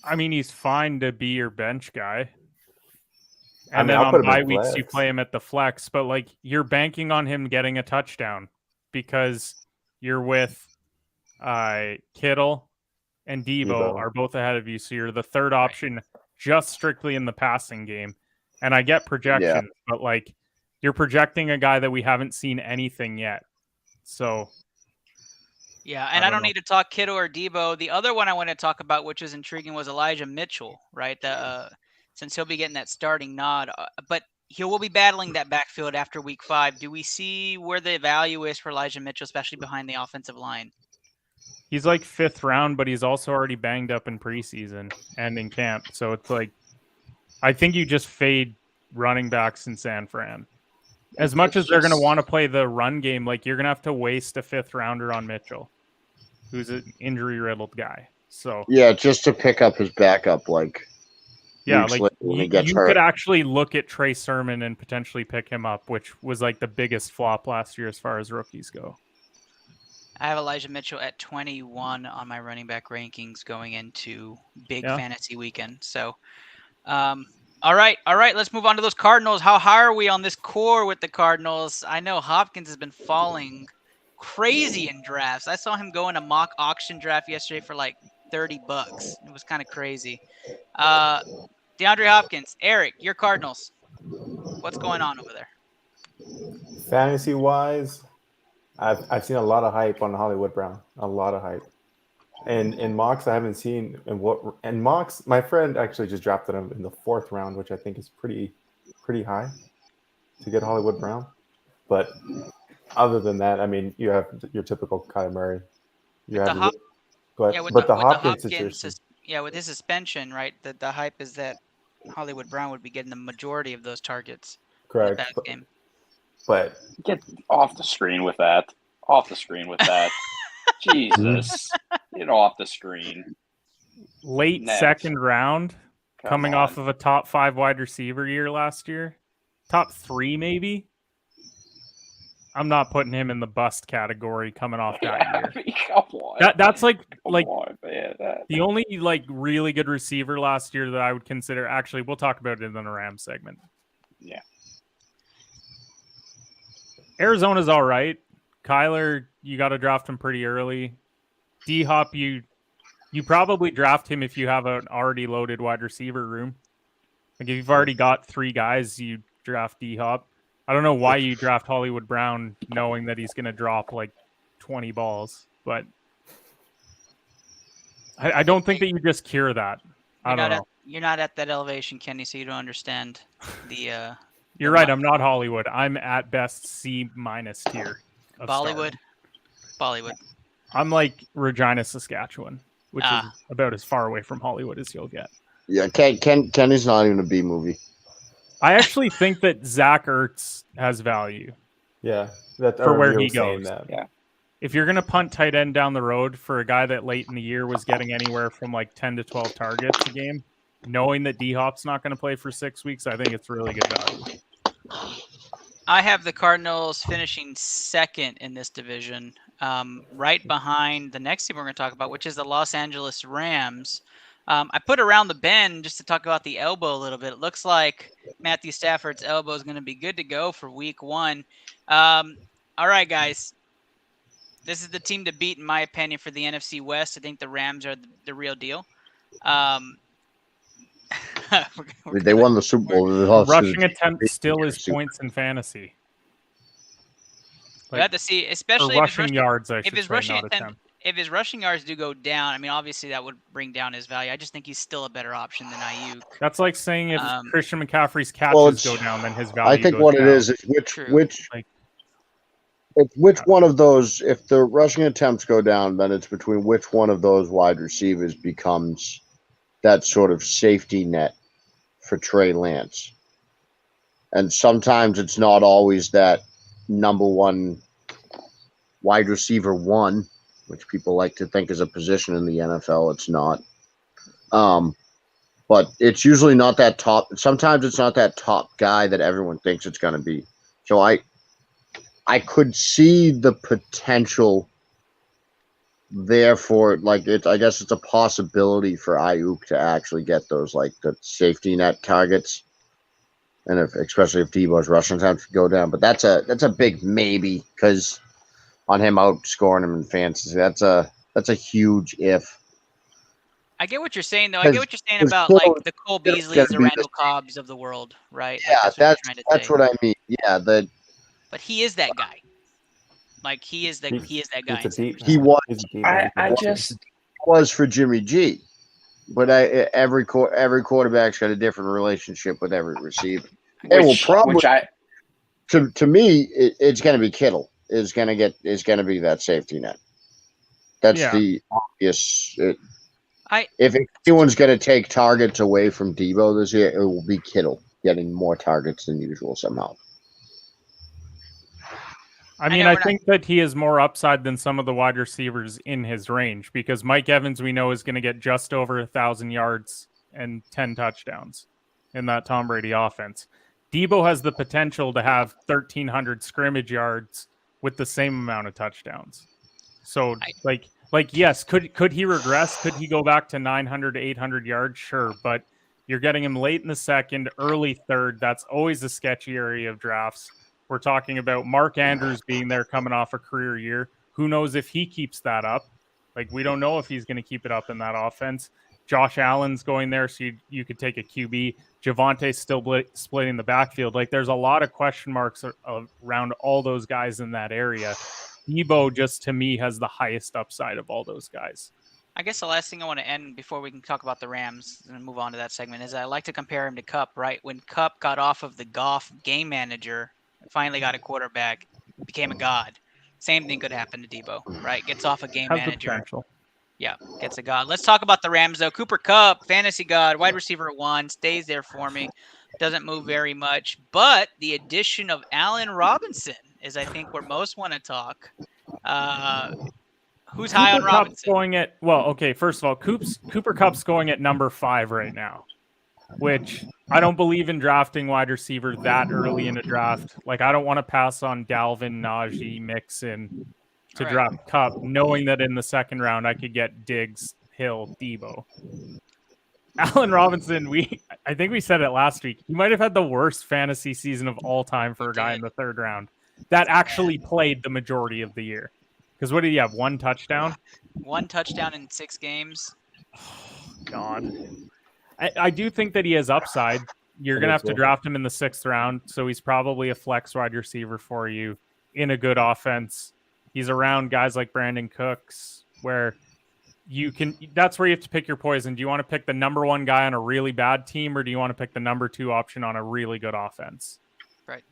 I mean, he's fine to be your bench guy. And then on bye weeks, you play him at the flex. But, like, you're banking on him getting a touchdown because you're with Kittle and Deebo are both ahead of you. So you're the third option just strictly in the passing game. And I get projections, but, like, you're projecting a guy that we haven't seen anything yet. So... yeah, and I don't need to talk Kittle or Deebo. The other one I want to talk about, which is intriguing, was Elijah Mitchell, right? Since he'll be getting that starting nod. But he will be battling that backfield after week 5. Do we see where the value is for Elijah Mitchell, especially behind the offensive line? He's like 5th round, but he's also already banged up in preseason and in camp. So it's like, I think you just fade running backs in San Fran. As much as they're going to want to play the run game, like, you're going to have to waste a 5th rounder on Mitchell, who's an injury-riddled guy. So yeah, just to pick up his backup, like, yeah, like you could actually look at Trey Sermon and potentially pick him up, which was like the biggest flop last year as far as rookies go. I have Elijah Mitchell at 21 on my running back rankings going into big fantasy weekend. So, all right. Let's move on to those Cardinals. How high are we on this core with the Cardinals? I know Hopkins has been falling crazy in drafts. I saw him go in a mock auction draft yesterday for like $30. It was kind of crazy. DeAndre Hopkins, Eric, your Cardinals. What's going on over there? Fantasy wise, I've seen a lot of hype on Hollywood Brown. A lot of hype. And in mocks, I haven't seen in mocks. My friend actually just drafted him in the 4th round, which I think is pretty high to get Hollywood Brown. But other than that, I mean, you have your typical Kyler Murray. But the Hopkins situation. With his suspension, right? The hype is that Hollywood Brown would be getting the majority of those targets. Correct. In the game. But get off the screen with that. Jesus. Get off the screen. Late second round, coming off of a top 5 wide receiver year last year. Top 3, maybe. I'm not putting him in the bust category coming off that year. I mean, come on. That's like on, man. The only like really good receiver last year that I would consider. Actually, we'll talk about it in the Rams segment. Yeah. Arizona's all right. Kyler, you got to draft him pretty early. D-Hop, you probably draft him if you have an already loaded wide receiver room. Like if you've already got 3 guys, you draft D-Hop. I don't know why you draft Hollywood Brown knowing that he's going to drop like 20 balls, but I don't think that you just cure that. I don't know. You're not at that elevation, Kenny, so you don't understand the... You're right. I'm not Hollywood. I'm at best C- tier. Bollywood. I'm like Regina, Saskatchewan, which is about as far away from Hollywood as you'll get. Yeah, Kenny's not even a B movie. I actually think that Zach Ertz has value. Yeah, for where he goes. Yeah. If you're going to punt tight end down the road for a guy that late in the year was getting anywhere from like 10 to 12 targets a game, knowing that D-Hop's not going to play for 6 weeks, I think it's really good value. I have the Cardinals finishing 2nd in this division, right behind the next team we're going to talk about, which is the Los Angeles Rams. I put around the bend just to talk about the elbow a little bit. It looks like Matthew Stafford's elbow is going to be good to go for week 1. All right, guys. This is the team to beat, in my opinion, for the NFC West. I think the Rams are the real deal. They won the Super Bowl. Rushing attempt still is points in fantasy. We have to see, especially rushing yards. If his rushing yards do go down, I mean, obviously that would bring down his value. I just think he's still a better option than Ayuk. That's like saying if Christian McCaffrey's catches go down, then his value. I think what it is which one of those. If the rushing attempts go down, then it's between which one of those wide receivers becomes that sort of safety net for Trey Lance. And sometimes it's not always that number 1 wide receiver 1, which people like to think is a position in the NFL. It's not. But it's usually not that top. Sometimes it's not that top guy that everyone thinks it's going to be. So I could see the potential therefore, like I guess it's a possibility for Ayuk to actually get those like the safety net targets, and especially if Debo's rushing attempts go down. But that's a big maybe because on him outscoring him in fantasy, that's a huge if. I get what you're saying though. I get what you're saying about like the Cole Beasleys, the Randall Cobbs of the world, right? Yeah, that's what I mean. Yeah, but he is that guy. Like he is that guy. He was for Jimmy G, but every quarterback's got a different relationship with every receiver. To me, it's going to be Kittle is going to be that safety net. That's the obvious. If anyone's going to take targets away from Debo this year, it will be Kittle getting more targets than usual somehow. I mean, I think that he is more upside than some of the wide receivers in his range because Mike Evans, we know, is going to get just over 1,000 yards and 10 touchdowns in that Tom Brady offense. Debo has the potential to have 1,300 scrimmage yards with the same amount of touchdowns. So yes, could he regress? Could he go back to 900 to 800 yards? Sure, but you're getting him late in the second, early third. That's always a sketchy area of drafts. We're talking about Mark Andrews being there coming off a career year. Who knows if he keeps that up? Like, we don't know if he's going to keep it up in that offense. Josh Allen's going there, so you could take a QB. Javonte's still splitting the backfield. Like, there's a lot of question marks around all those guys in that area. Debo, just to me, has the highest upside of all those guys. I guess the last thing I want to end before we can talk about the Rams and move on to that segment is I like to compare him to Kupp, right? When Kupp got off of the Goff game manager, finally got a quarterback, became a god. Same thing could happen to Debo, right? Gets off a game manager. Yeah, gets a god. Let's talk about the Rams, though. Cooper Kupp, fantasy god, wide receiver 1, stays there for me. Doesn't move very much. But the addition of Allen Robinson is, I think, where most want to talk. Who's high on Robinson? First of all, Cooper Kupp's going at number 5 right now, which I don't believe in drafting wide receiver that early in a draft. Like, I don't want to pass on Dalvin, Najee, Mixon to draft Kupp, knowing that in the second round I could get Diggs, Hill, Debo. Allen Robinson, I think we said it last week. He might have had the worst fantasy season of all time for a guy in the third round that actually played the majority of the year. Because what did he have? 1 touchdown? 1 touchdown in 6 games. God. I do think that he has upside. You're going to have to draft him in the 6th round, so he's probably a flex wide receiver for you in a good offense. He's around guys like Brandon Cooks, where that's where you have to pick your poison. Do you want to pick the number 1 guy on a really bad team, or do you want to pick the number 2 option on a really good offense? Right.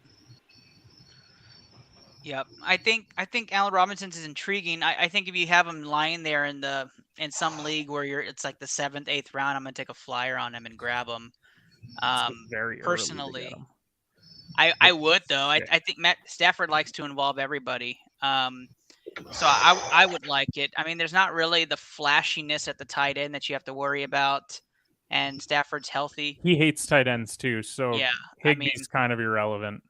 Yep. I think Allen Robinson's is intriguing. I think if you have him lying there in some league where it's like the 7th, 8th round, I'm gonna take a flyer on him and grab him. Personally, I would though. I think Matt Stafford likes to involve everybody. So I would like it. I mean, there's not really the flashiness at the tight end that you have to worry about, and Stafford's healthy. He hates tight ends too, so yeah, Higbee's kind of irrelevant.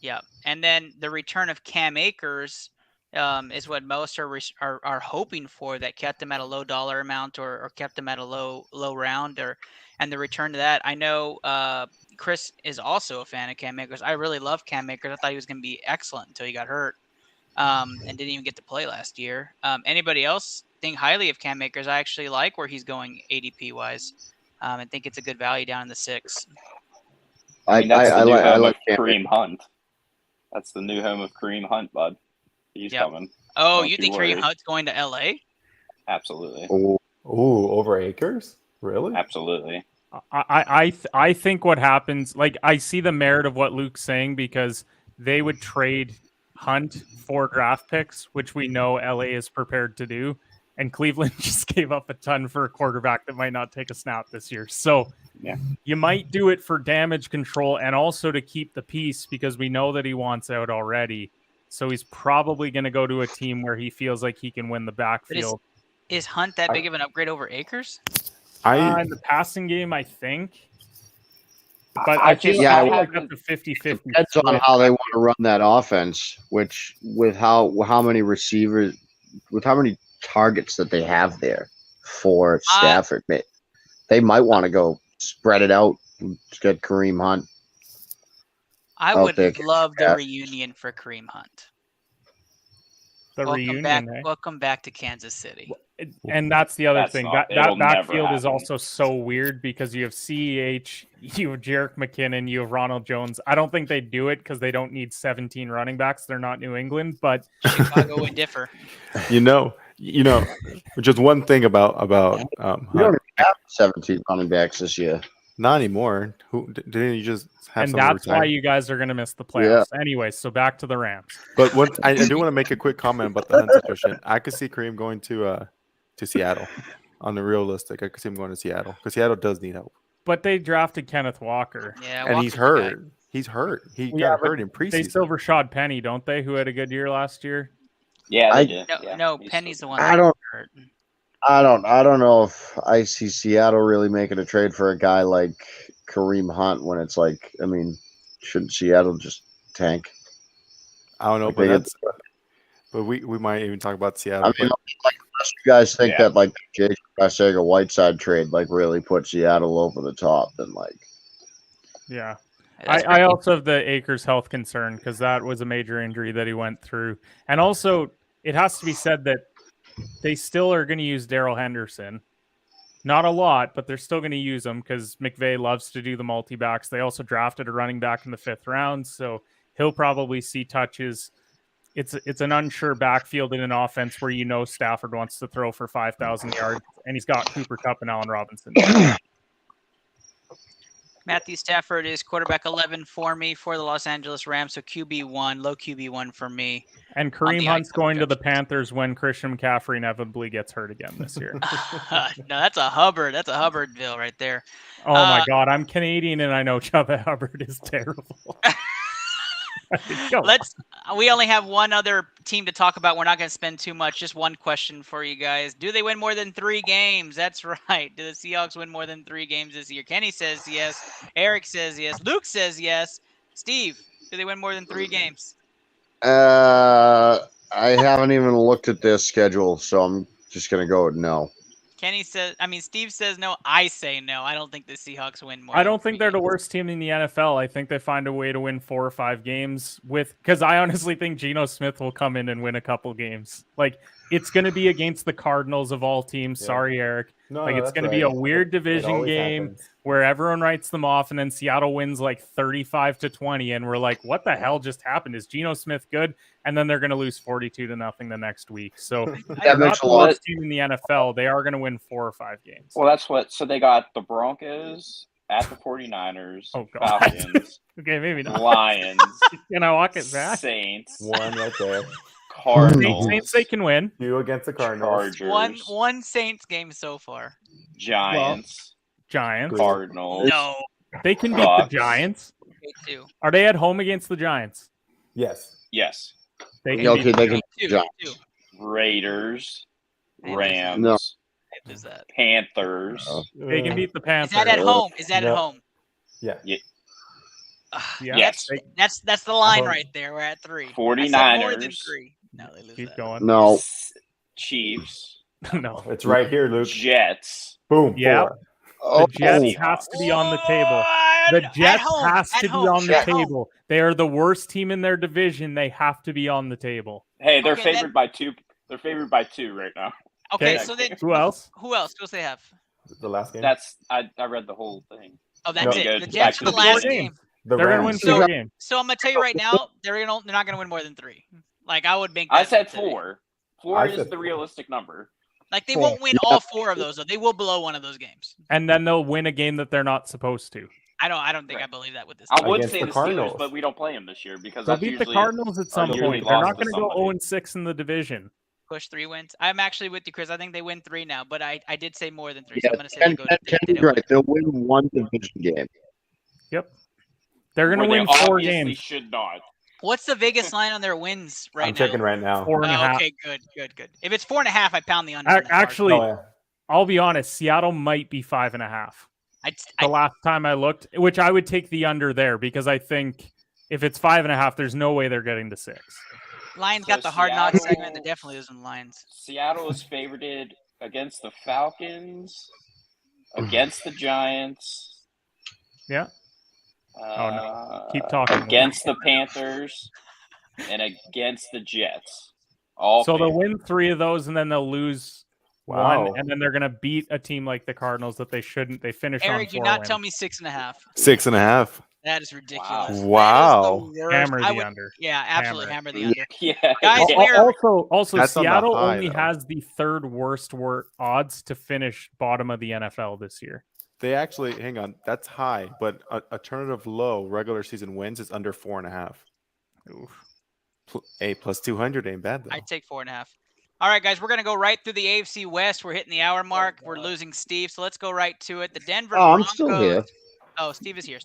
Yeah, and then the return of Cam Akers is what most are hoping for. That kept him at a low dollar amount or kept him at a low round, and the return to that. I know Chris is also a fan of Cam Akers. I really love Cam Akers. I thought he was going to be excellent until he got hurt and didn't even get to play last year. Anybody else think highly of Cam Akers? I actually like where he's going ADP wise. I think it's a good value down in the 6. I like Kareem Hunt. That's the new home of Kareem Hunt, bud. He's coming. Oh, you think Kareem Hunt's going to LA? Absolutely. Ooh, over Akers? Really? Absolutely. I think what happens, like, I see the merit of what Luke's saying, because they would trade Hunt for draft picks, which we know LA is prepared to do. And Cleveland just gave up a ton for a quarterback that might not take a snap this year. So you might do it for damage control and also to keep the peace, because we know that he wants out already. So he's probably going to go to a team where he feels like he can win the backfield. Is Hunt that big of an upgrade over Akers? In the passing game, I think. But I feel like that's a 50-50. Depends on how they want to run that offense, which with how many receivers, with how many targets that they have there for Stafford. They might want to go spread it out, get Kareem Hunt. I would love the reunion for Kareem Hunt. Welcome back to Kansas City. And that's the other thing. That backfield is also so weird, because you have CEH, you have Jerick McKinnon, you have Ronald Jones. I don't think they do it because they don't need 17 running backs. They're not New England, but Chicago would differ. You know, just one thing about we don't have 17 running backs this year. Not anymore. Didn't you just have? And that's why you guys are going to miss the playoffs. Yeah. Anyway, so back to the Rams. But I do want to make a quick comment about the Hunt situation. I could see Kareem going to Seattle. On the realistic, I could see him going to Seattle, because Seattle does need help. But they drafted Kenneth Walker. Yeah, and he's hurt. He's hurt. He got hurt in preseason. They still Rashad Penny, don't they? Who had a good year last year? Yeah, they did. No, Penny's the one. I don't know if I see Seattle really making a trade for a guy like Kareem Hunt when it's like, I mean, shouldn't Seattle just tank? I don't know, But we might even talk about Seattle. I mean, unless you guys think that like the Jake Whiteside trade like really put Seattle over the top, then like. Yeah. I also have the Akers health concern because that was a major injury that he went through. And also, it has to be said that they still are going to use Darrell Henderson. Not a lot, but they're still going to use him because McVay loves to do the multi-backs. They also drafted a running back in the 5th round, so he'll probably see touches. It's an unsure backfield in an offense where Stafford wants to throw for 5,000 yards, and he's got Cooper Kupp and Allen Robinson. Matthew Stafford is quarterback 11 for me for the Los Angeles Rams, so QB1, low QB1 for me. And Kareem Hunt's going to the Panthers when Christian McCaffrey inevitably gets hurt again this year. No, that's a Hubbard. That's a Hubbardville right there. Oh my God, I'm Canadian and I know Chuba Hubbard is terrible. We only have one other team to talk about. We're not going to spend too much. Just one question for you guys. Do they win more than 3 games? That's right. Do the Seahawks win more than 3 games this year? Kenny says yes. Eric says yes. Luke says yes. Steve, do they win more than 3 games? I haven't even looked at this schedule, so I'm just going to go with no. Steve says no. I say no. I don't think the Seahawks win more. I don't think they're the worst team in the NFL. I think they find a way to win 4 or 5 games because I honestly think Geno Smith will come in and win a couple games. Like, it's going to be against the Cardinals of all teams. Yeah. Sorry, Eric. It's going to be a weird division game where everyone writes them off, and then Seattle wins like 35-20, and we're like, what the hell just happened? Is Geno Smith good? And then they're going to lose 42-0 the next week. So they're not the worst team in the NFL. They are going to win 4 or 5 games. Well, so they got the Broncos at the 49ers, Falcons, okay, maybe not. Lions, Can I walk it back? Saints, one right there. Cardinals. Saints they can win. 2 against the Cardinals. Chargers. One Saints game so far. Giants. Giants. Cardinals. No. They can beat the Giants. They do. Are they at home against the Giants? Yes. They can beat the Giants. Raiders. Rams. No. Is that? Panthers. They can beat the Panthers. Is that at home? At home? Yeah. Yes. That's the line right there. We're at 3. 49ers. More than 3. No, they lose. Keep going. No. Chiefs. No. It's right here, Luke. Jets. Boom. Yeah. 4. The Jets has to be on the table. The Jets has to be on the table. They are the worst team in their division. They have to be on the table. Hey, they're favored by 2. They're favored by 2 right now. Okay, so then who else? Who else do they have? The last game. I read the whole thing. Oh, that's it. The Jets are the last game. They're going to win 4 games. So I'm going to tell you right now, they're not going to win more than 3. Like, I would make. I said 4. 4 is the realistic number. Like, they won't win all 4 of those, though. They will blow one of those games. And then they'll win a game that they're not supposed to. I don't think I believe that with this. I would say the Steelers, but we don't play them this year because they'll beat the Cardinals at some point. They're not going to go 0-6 in the division. Push 3 wins. I'm actually with you, Chris. I think they win 3 now, but I did say more than 3. Yeah, so I'm going to say Kenny's right. They'll win 1 division game. Yep. They're going to win 4 games. Should not. What's the Vegas line on their wins right now? I'm checking right now. 4.5. Okay, good. If it's 4.5, I pound the under. Actually, I'll be honest. Seattle might be 5.5. The last time I looked, which I would take the under there because I think if it's 5.5, there's no way they're getting to 6. Lions got the hard knock segment. They're definitely losing Lions. Seattle is favorited against the Falcons, against the Giants. Yeah. Oh no! Keep talking. Against the Panthers and against the Jets. So they'll win 3 of those and then they'll lose 1, and then they're gonna beat a team like the Cardinals that they shouldn't. They finished. Eric, do not tell me 6.5. 6.5. That is ridiculous. Wow. Hammer the under. Yeah, absolutely hammer the under. Yeah. Guys, also Seattle only has the 3rd worst odds to finish bottom of the NFL this year. They actually, hang on, that's high, but alternative low regular season wins is under 4.5. Oof. A plus 200 ain't bad though. I'd take 4.5. All right, guys, we're going to go right through the AFC West. We're hitting the hour mark. We're losing Steve, so let's go right to it. The Denver Broncos. I'm still here. Oh, Steve is here.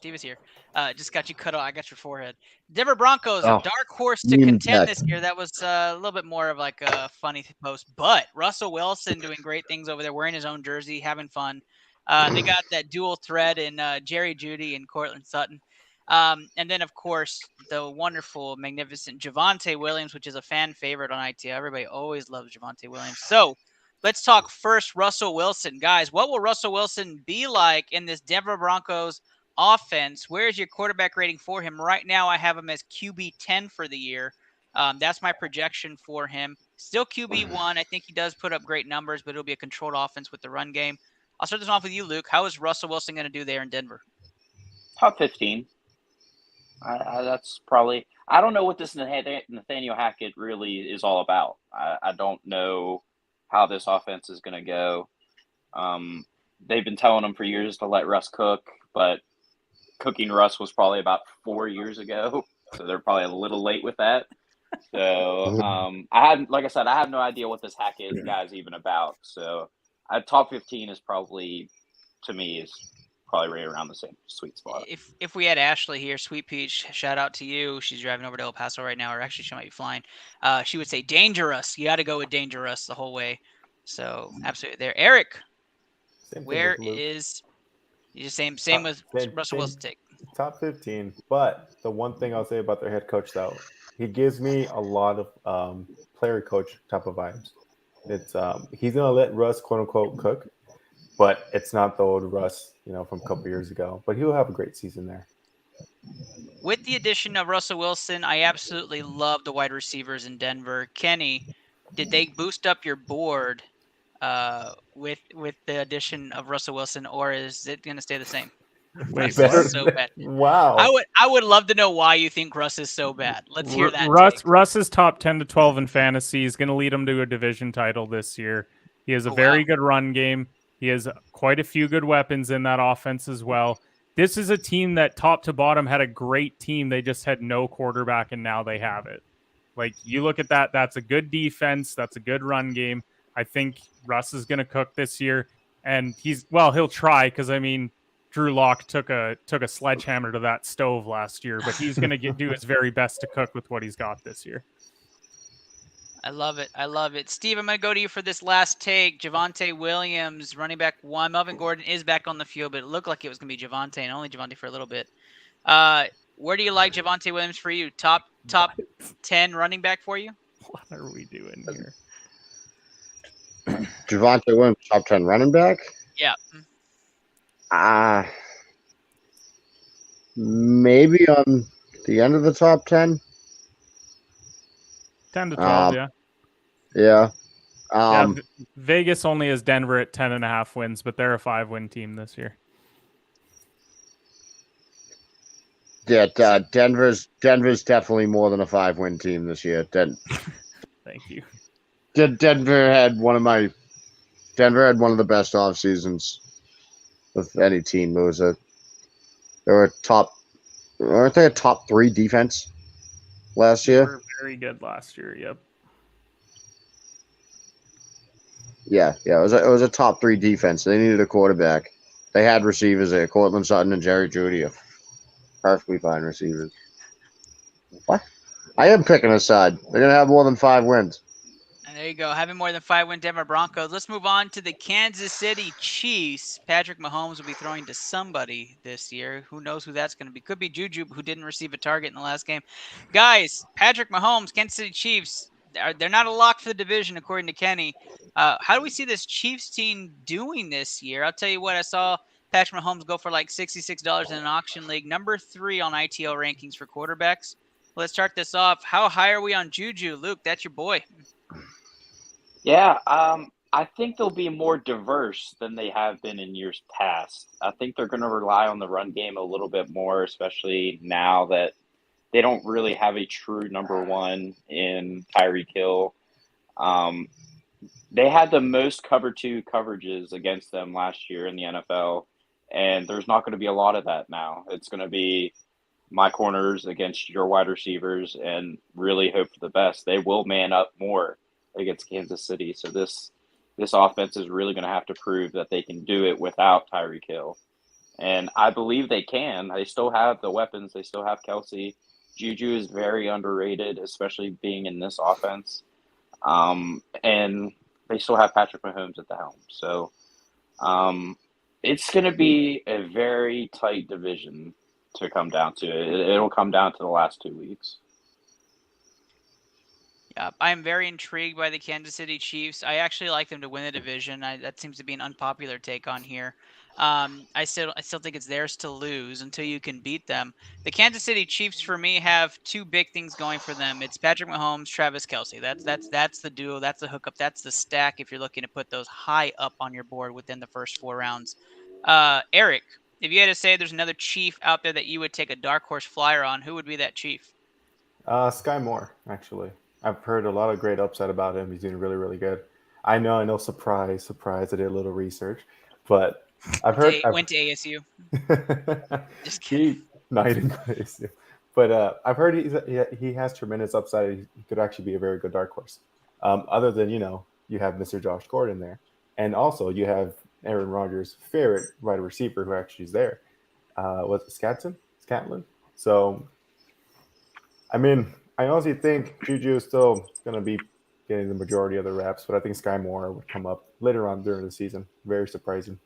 Just got you cut off. I got your forehead. Denver Broncos, a dark horse to contend this year. That was a little bit more of like a funny post. But Russell Wilson doing great things over there, wearing his own jersey, having fun. They got that dual threat in Jerry Jeudy and Cortland Sutton. And then, of course, the wonderful, magnificent Javonte Williams, which is a fan favorite on ITL. Everybody always loves Javonte Williams. So let's talk first Russell Wilson. Guys, what will Russell Wilson be like in this Denver Broncos offense? Where's your quarterback rating for him? Right now, I have him as QB 10 for the year. That's my projection for him. Still QB1. I think he does put up great numbers, but it'll be a controlled offense with the run game. I'll start this off with you, Luke. How is Russell Wilson going to do there in Denver? Top 15. That's probably – I don't know what this Nathaniel Hackett really is all about. I don't know how this offense is going to go. They've been telling him for years to let Russ cook, but cooking Russ was probably about 4 years ago, so they're probably a little late with that. So like I said, I have no idea what this Hackett guy is even about. So top 15 is probably, to me, is probably right around the same sweet spot. If we had Ashley here, Sweet Peach, shout out to you. She's driving over to El Paso right now, or actually she might be flying. She would say dangerous. You got to go with dangerous the whole way. So absolutely there. Eric, where is you same with Russell Wilson take? Top 15. But the one thing I'll say about their head coach, though, he gives me a lot of player coach type of vibes. It's he's gonna let Russ quote unquote cook, but it's not the old Russ, from a couple years ago. But he'll have a great season there. With the addition of Russell Wilson, I absolutely love the wide receivers in Denver. Kenny, did they boost up your board with the addition of Russell Wilson, or is it going to stay the same? Russ is so bad. Wow. I would love to know why you think Russ is so bad. Let's hear that. Russ is top 10 to 12 in fantasy. He's going to lead him to a division title this year. He has a very good run game. He has quite a few good weapons in that offense as well. This is a team that top to bottom had a great team. They just had no quarterback, and now they have it. Like, you look at that, that's a good defense. That's a good run game. I think Russ is going to cook this year, and he'll try because, Drew Lock took a sledgehammer to that stove last year, but he's going to do his very best to cook with what he's got this year. I love it. Steve, I'm going to go to you for this last take. Javonte Williams, running back 1. Melvin Gordon is back on the field, but it looked like it was going to be Javonte and only Javonte for a little bit. Where do you like Javonte Williams for you? Top 10 running back for you? What are we doing here? Javonte Williams, top 10 running back? Yeah. Maybe on the end of the top 10. 10 to 12, yeah. Yeah. Vegas only has Denver at 10.5 wins, but they're a 5-win team this year. Yeah, Denver's definitely more than a 5-win team this year. Thank you. Denver had one of the best off seasons of any team. They were aren't they a top 3 defense last year? They were very good last year. Yep. Yeah. It was a top 3 defense. They needed a quarterback. They had receivers there. Cortland Sutton and Jerry Jeudy are perfectly fine receivers. What? I am picking a side. They're gonna have more than 5 wins. And there you go, having more than 5-win Denver Broncos. Let's move on to the Kansas City Chiefs. Patrick Mahomes will be throwing to somebody this year. Who knows who that's going to be? Could be Juju, who didn't receive a target in the last game. Guys, Patrick Mahomes, Kansas City Chiefs, they're not a lock for the division, according to Kenny. How do we see this Chiefs team doing this year? I'll tell you what, I saw Patrick Mahomes go for like $66 in an auction league. Number 3 on ITL rankings for quarterbacks. Let's start this off. How high are we on Juju? Luke, that's your boy. Yeah, I think they'll be more diverse than they have been in years past. I think they're going to rely on the run game a little bit more, especially now that they don't really have a true number 1 in Tyreek Hill. They had the most cover 2 coverages against them last year in the NFL, and there's not going to be a lot of that now. It's going to be my corners against your wide receivers and really hope for the best. They will man up more against Kansas City. So this offense is really going to have to prove that they can do it without Tyreek Hill. And I believe they can. They still have the weapons. They still have Kelsey. Juju is very underrated, especially being in this offense. And they still have Patrick Mahomes at the helm. So it's going to be a very tight division. to come down to it. It'll come down to the last 2 weeks. Yeah, I am very intrigued by the Kansas City Chiefs. I actually like them to win the division. That seems to be an unpopular take on here. I still think it's theirs to lose until you can beat them. The Kansas City Chiefs, for me, have two big things going for them. It's Patrick Mahomes, Travis Kelce. That's the duo. That's the hookup. That's the stack. If you're looking to put those high up on your board within the first 4 rounds. Eric, if you had to say there's another Chief out there that you would take a dark horse flyer on, who would be that Chief? Sky Moore, actually. I've heard a lot of great upside about him. He's doing really, really good. I know. Surprise. I did a little research, but I've heard. Went to ASU. Just kidding. No, he didn't go to ASU. But I've heard he has tremendous upside. He could actually be a very good dark horse. Other than, you have Mr. Josh Gordon there. And also you have Aaron Rodgers' favorite wide receiver who actually is there. Was it Scantlin? So, I mean, I honestly think Juju is still going to be getting the majority of the reps, but I think Sky Moore would come up later on during the season. Very surprising.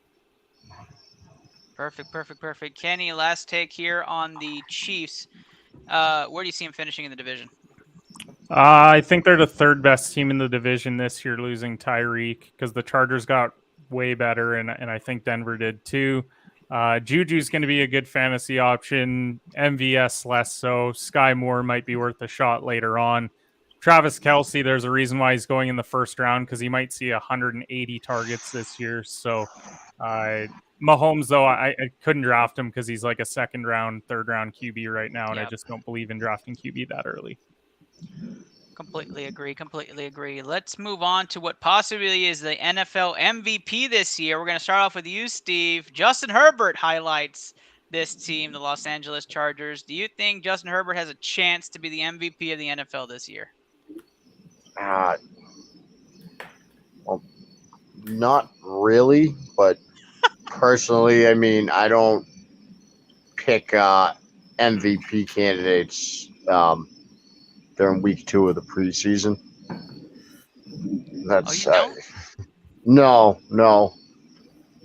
Perfect. Kenny, last take here on the Chiefs. Where do you see them finishing in the division? I think they're the third best team in the division this year, losing Tyreek, because the Chargers got way better, and I think Denver did too. Juju's going to be a good fantasy option. MVS less so. Sky Moore might be worth a shot later on. Travis Kelce, there's a reason why he's going in the first round, because he might see 180 targets this year. So Mahomes, though, I couldn't draft him because he's like a second round, third round QB right now, and I just don't believe in drafting QB that early. Completely agree. Let's move on to what possibly is the NFL MVP this year. We're going to start off with you, Steve. Justin Herbert highlights this team, the Los Angeles Chargers. Do you think Justin Herbert has a chance to be the MVP of the NFL this year? Well, not really, but personally, I mean, I don't pick MVP candidates during week 2 of the preseason. That's no.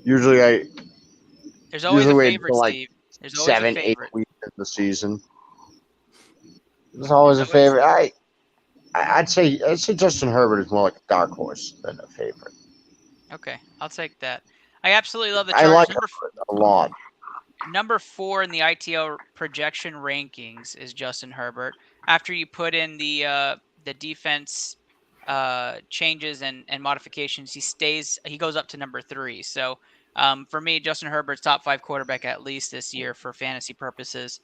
Usually there's always a favorite, like Steve. There's always 7-8 weeks in the season. There's always a favorite. I'd say Justin Herbert is more like a dark horse than a favorite. Okay, I'll take that. I absolutely love the Chargers. I like Herbert a lot. Number 4 in the ITL projection rankings is Justin Herbert. After you put in the defense changes and modifications, he goes up to number 3. So for me, Justin Herbert's top 5 quarterback at least this year for fantasy purposes.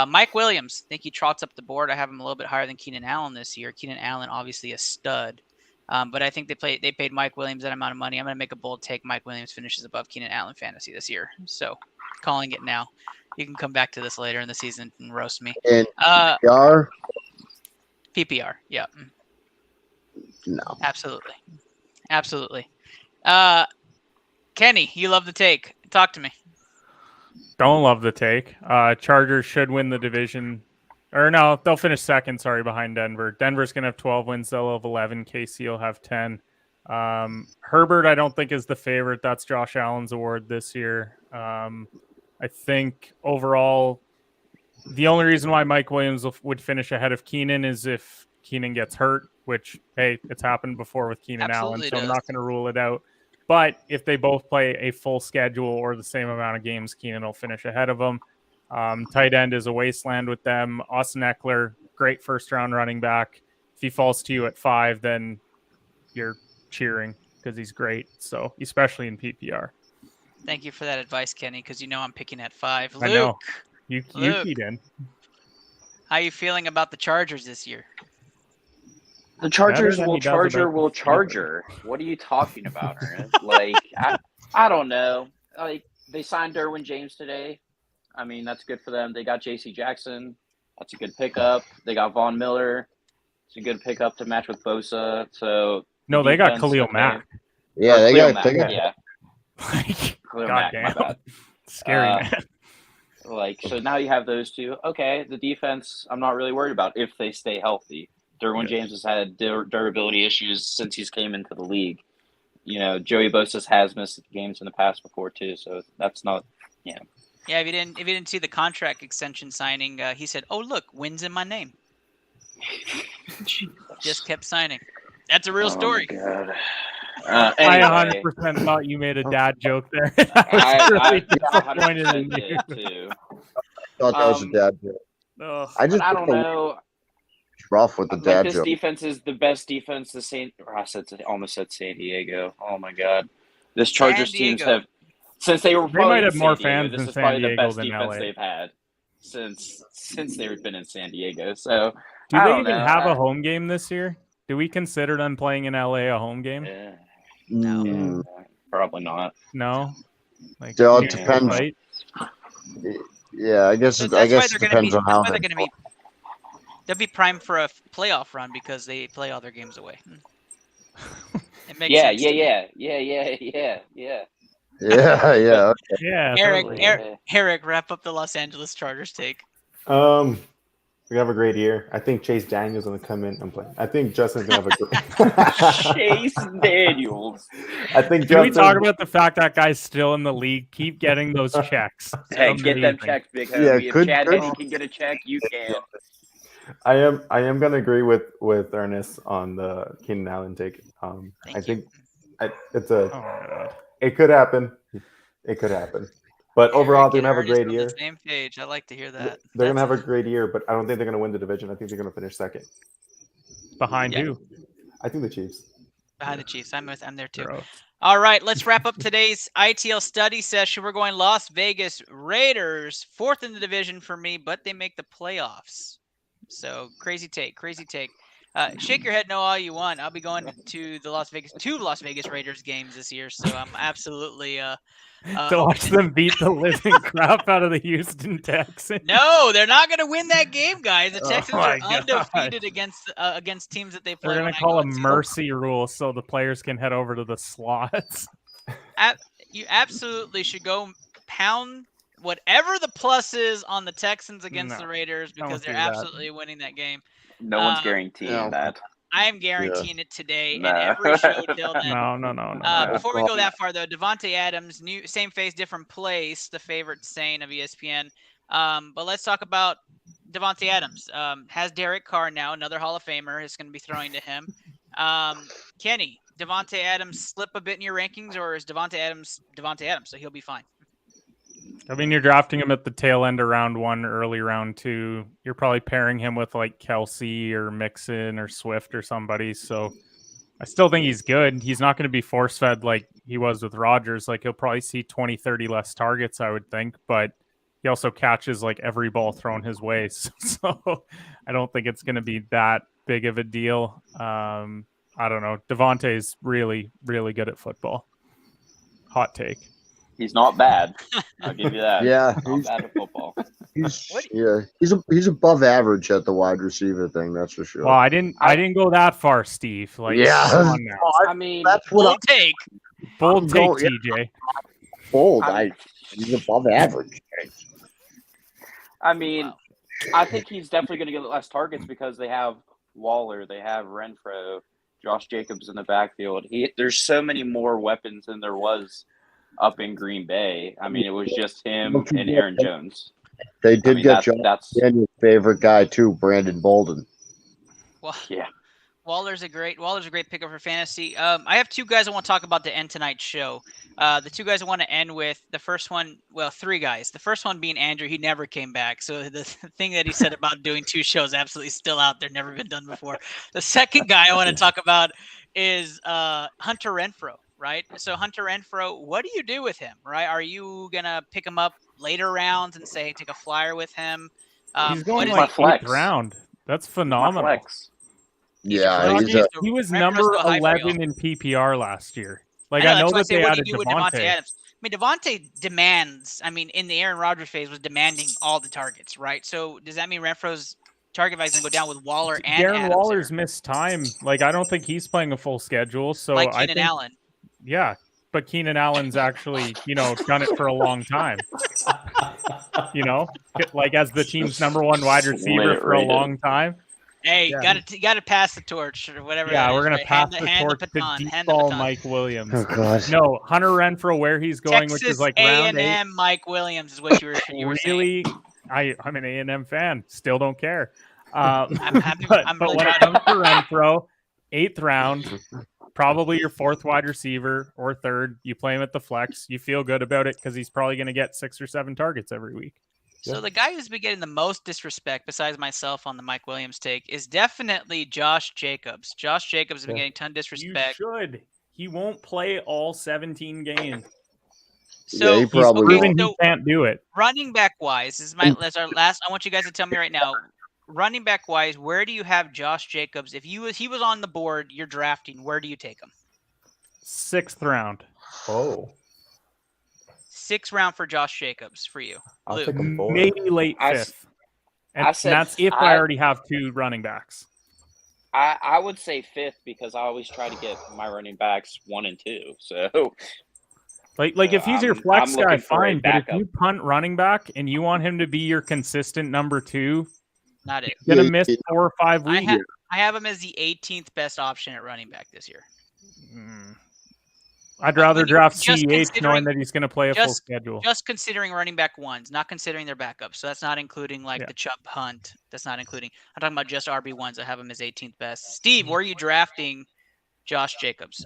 Mike Williams, I think he trots up the board. I have him a little bit higher than Keenan Allen this year. Keenan Allen, obviously a stud. But I think they paid Mike Williams that amount of money. I'm going to make a bold take. Mike Williams finishes above Keenan Allen fantasy this year. So calling it now. You can come back to this later in the season and roast me. And PPR? PPR, yeah. No. Absolutely. Kenny, you love the take. Talk to me. Don't love the take. Chargers should win the division. Or no, they'll finish second, behind Denver. Denver's going to have 12 wins. They'll have 11. KC will have 10. Herbert, I don't think, is the favorite. That's Josh Allen's award this year. I think overall, the only reason why Mike Williams would finish ahead of Keenan is if Keenan gets hurt, which, hey, it's happened before with Keenan Allen, so I'm not going to rule it out. But if they both play a full schedule or the same amount of games, Keenan will finish ahead of them. Tight end is a wasteland with them. Austin Eckler, great first-round running back. If he falls to you at 5, then you're cheering because he's great. So especially in PPR. Thank you for that advice, Kenny, because I'm picking at 5. Luke, I know. You keyed in. How are you feeling about the Chargers this year? The Chargers will charger. What are you talking about, Ernest? I don't know. They signed Derwin James today. I mean, that's good for them. They got J.C. Jackson. That's a good pickup. They got Von Miller. It's a good pickup to match with Bosa. So no, they got Khalil Mack. Yeah, they got. Yeah. Khalil Mack, my bad. Scary, man. So now you have those two. Okay, the defense, I'm not really worried about if they stay healthy. Derwin James has had durability issues since he's came into the league. Joey Bosa has missed games in the past before too, so that's not, Yeah, if you didn't see the contract extension signing, he said, "Oh look, wins in my name." Just kept signing. That's a real story. God. I Anyway, 100% thought you made a dad joke there. I was really disappointed in you. Too. I thought that was a dad joke. I don't know. It's rough with the dad this joke. defense is the best defense. Almost said San Diego. Oh my God, this Chargers teams have since they were. They might have more Diego, fans this in is San probably Diego the best than defense LA. they've had since they've been in San Diego. So do they even have a home game this year? Do we consider them playing in LA a home game? No, probably not. No, It all depends. Right? Yeah, I guess it depends on how they're going to be. They'll be primed for a playoff run because they play all their games away. It makes sense. Yeah. Okay. Eric, wrap up the Los Angeles Chargers take. We have a great year. I think Chase Daniels going to come in and play. I think Justin's going to have a great Chase Daniels. I think. Can we talk about the fact that guy's still in the league? Keep getting those checks. Hey, get them checks, big homie. Yeah, if Chad Henne can get a check, you can. I am going to agree with Ernest on the Keenan Allen take. I think it could happen. It could happen. But overall, they're going to have a great year. Same page. I like to hear that. They're going to have a great year, but I don't think they're going to win the division. I think they're going to finish second. Behind who? I think the Chiefs. Behind the Chiefs. I'm there too. Bro. All right, let's wrap up today's ITL study session. We're going Las Vegas Raiders, 4th in the division for me, but they make the playoffs. So crazy take. Shake your head no all you want. I'll be going to the Las Vegas Raiders games this year, so I'm absolutely to watch them beat the living crap out of the Houston Texans. No, they're not going to win that game, guys. The Texans are undefeated against teams that they play. They're going to call a mercy rule so the players can head over to the slots. You absolutely should go pound whatever the plus is on the Texans against the Raiders because they're absolutely winning that game. No one's guaranteeing that. I am guaranteeing it today and every show till then. No. Before we go that far, though, Devontae Adams, new same face, different place, the favorite saying of ESPN. But let's talk about Devontae Adams. Has Derek Carr now, another Hall of Famer, is going to be throwing to him. Kenny, Devontae Adams slip a bit in your rankings, or is Devontae Adams, so he'll be fine? I mean, you're drafting him at the tail end of round 1, early round 2. You're probably pairing him with like Kelsey or Mixon or Swift or somebody. So I still think he's good. He's not going to be force-fed like he was with Rodgers. Like he'll probably see 20, 30 less targets, I would think. But he also catches like every ball thrown his way. So I don't think it's going to be that big of a deal. I don't know. Devontae's really, really good at football. Hot take. He's not bad. I'll give you that. Yeah, he's not bad at football. He's above average at the wide receiver thing. That's for sure. Well, I didn't go that far, Steve. Like, I mean, that's what bold take. Bold take, TJ. Bold. He's above average. I mean, I think he's definitely going to get less targets because they have Waller, they have Renfro, Josh Jacobs in the backfield. There's so many more weapons than there was up in Green Bay. I mean, it was just him and Aaron Jones. They did get Daniel's favorite guy too, Brandon Bolden. Well, yeah. Waller's a great pickup for fantasy. I have two guys I want to talk about to end tonight's show. The two guys I want to end with, the first one, well, three guys. The first one being Andrew. He never came back. So the thing that he said about doing two shows absolutely still out there, never been done before. The second guy I want to talk about is Hunter Renfro, right? So Hunter Renfro, what do you do with him, right? Are you going to pick him up later rounds and say, take a flyer with him? He's going like 8th round. That's phenomenal. Yeah, he was number 11 in PPR last year. Like I know that they added Devontae. Adams. I mean, Devontae demands. I mean, in the Aaron Rodgers phase, was demanding all the targets, right? So does that mean Renfro's target value is going to go down with Waller and Darren Adams Waller's missed time. Like I don't think he's playing a full schedule. So like I Keenan think, Allen. Yeah, but Keenan Allen's actually, done it for a long time. Like as the team's number one wide receiver for a long time. Hey, gotta pass the torch or whatever. Yeah, that we're is, gonna right? pass hand the hand torch baton, to hand deep ball baton. Mike Williams. Oh God. No, Hunter Renfro, where he's going, which is Texas like round 8. A&M Mike Williams is what you were Really, saying. I'm an A&M fan. Still don't care. I'm but really when it proud of comes to Renfro, 8th round, probably your 4th wide receiver or 3rd. You play him at the flex. You feel good about it because he's probably going to get 6 or 7 targets every week. So the guy who's been getting the most disrespect, besides myself on the Mike Williams take, is definitely Josh Jacobs. Josh Jacobs has been getting a ton of disrespect. You should. He won't play all 17 games. So he probably won't. He can't do it. Running back wise, this is our last. I want you guys to tell me right now. Running back wise, where do you have Josh Jacobs? If he was on the board, you're drafting. Where do you take him? 6th round. Oh. 6th round for Josh Jacobs for you. I'll Luke. take him forward. Maybe late 5th. And that's if I already have 2 running backs. I would say 5th because I always try to get my running backs 1 and 2. So, like if he's your flex I'm guy, looking for a fine. But if backup. you punt running back and you want him to be your consistent number 2, Not it. he's gonna miss 4 or 5 weeks. I have him as the 18th best option at running back this year. I'd rather draft just CEH knowing that he's going to play a full schedule. Just considering running back ones, not considering their backups. So that's not including the Chubb Hunt. That's not including. I'm talking about just RB1s. I have him as 18th best. Steve, where are you drafting Josh Jacobs?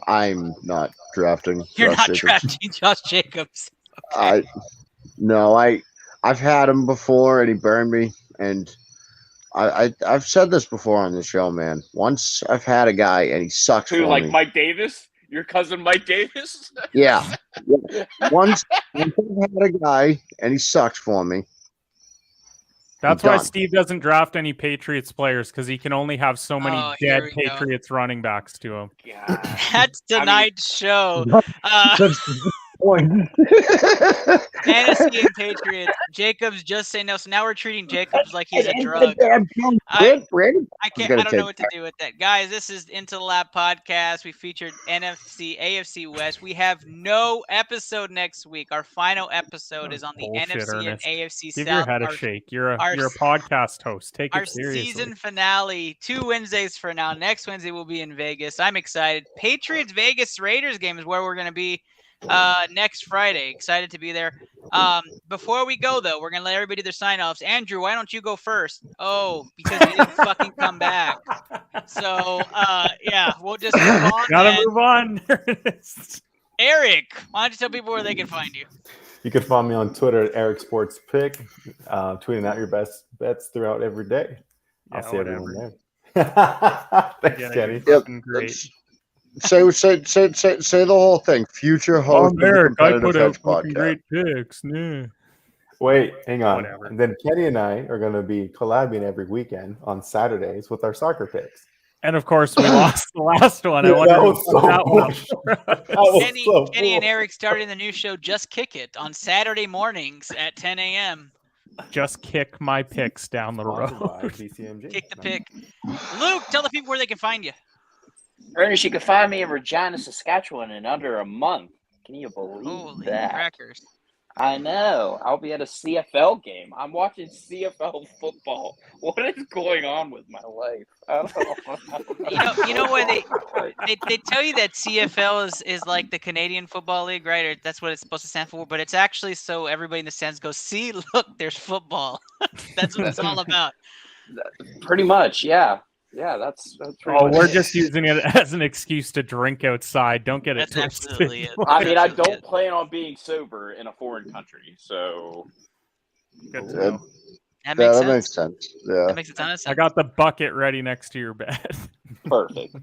I'm not drafting. You're not drafting Josh Jacobs. Okay. I've had him before and he burned me. And I've said this before on the show, man. Once I've had a guy and he sucks for like me. Mike Davis? Your cousin Mike Davis? Yeah. Once I've had a guy and he sucks for me. That's why Steve doesn't draft any Patriots players because he can only have so many dead Patriots running backs to him. That's tonight's show. Fantasy and Patriots. Jacobs just say no. So now we're treating Jacobs like he's a drug. I don't know what to do with that. Guys, this is Into the Lab podcast. We featured NFC, AFC West. We have no episode next week. Our final episode is on the NFC Ernest. And AFC Give South. Give your head a shake. You're a podcast host. Take it seriously. Our season finale, 2 Wednesdays for now. Next Wednesday we'll be in Vegas. I'm excited. Patriots Vegas Raiders game is where we're going to be next Friday. Excited to be there. Before we go though, we're gonna let everybody do their sign-offs. Andrew, why don't you go first? Oh, because you didn't fucking come back. So yeah, we'll just move on. Gotta move on. Eric, why don't you tell people where they can find you? You can find me on Twitter at EricSportsPick, tweeting out your best bets throughout every day. I'll see everyone there. Thanks, Kenny. Yep. Great. Say the whole thing. Future host of the Competitive Hedge podcast. Great picks. Yeah. Wait, hang on. Whatever. And then Kenny and I are going to be collabing every weekend on Saturdays with our soccer picks. And of course, we lost the last one. Yeah, that was so Kenny and Eric started the new show, Just Kick It, on Saturday mornings at 10 a.m. Just kick my picks down the road. Kick the pick. Luke, tell the people where they can find you. Ernest, you can find me in Regina, Saskatchewan in under a month. Can you believe that? Crackers. I know. I'll be at a CFL game. I'm watching CFL football. What is going on with my life? I don't know. You know what they tell you that CFL is like the Canadian Football League, right? Or that's what it's supposed to stand for. But it's actually so everybody in the stands goes, see, look, there's football. That's what it's all about. Pretty much, yeah. Yeah, that's we're just using it as an excuse to drink outside. Don't get it twisted. Absolutely it. I mean, I don't plan on being sober in a foreign country, so good to know. That makes sense. Yeah. That makes a ton of sense. I got the bucket ready next to your bed. Perfect.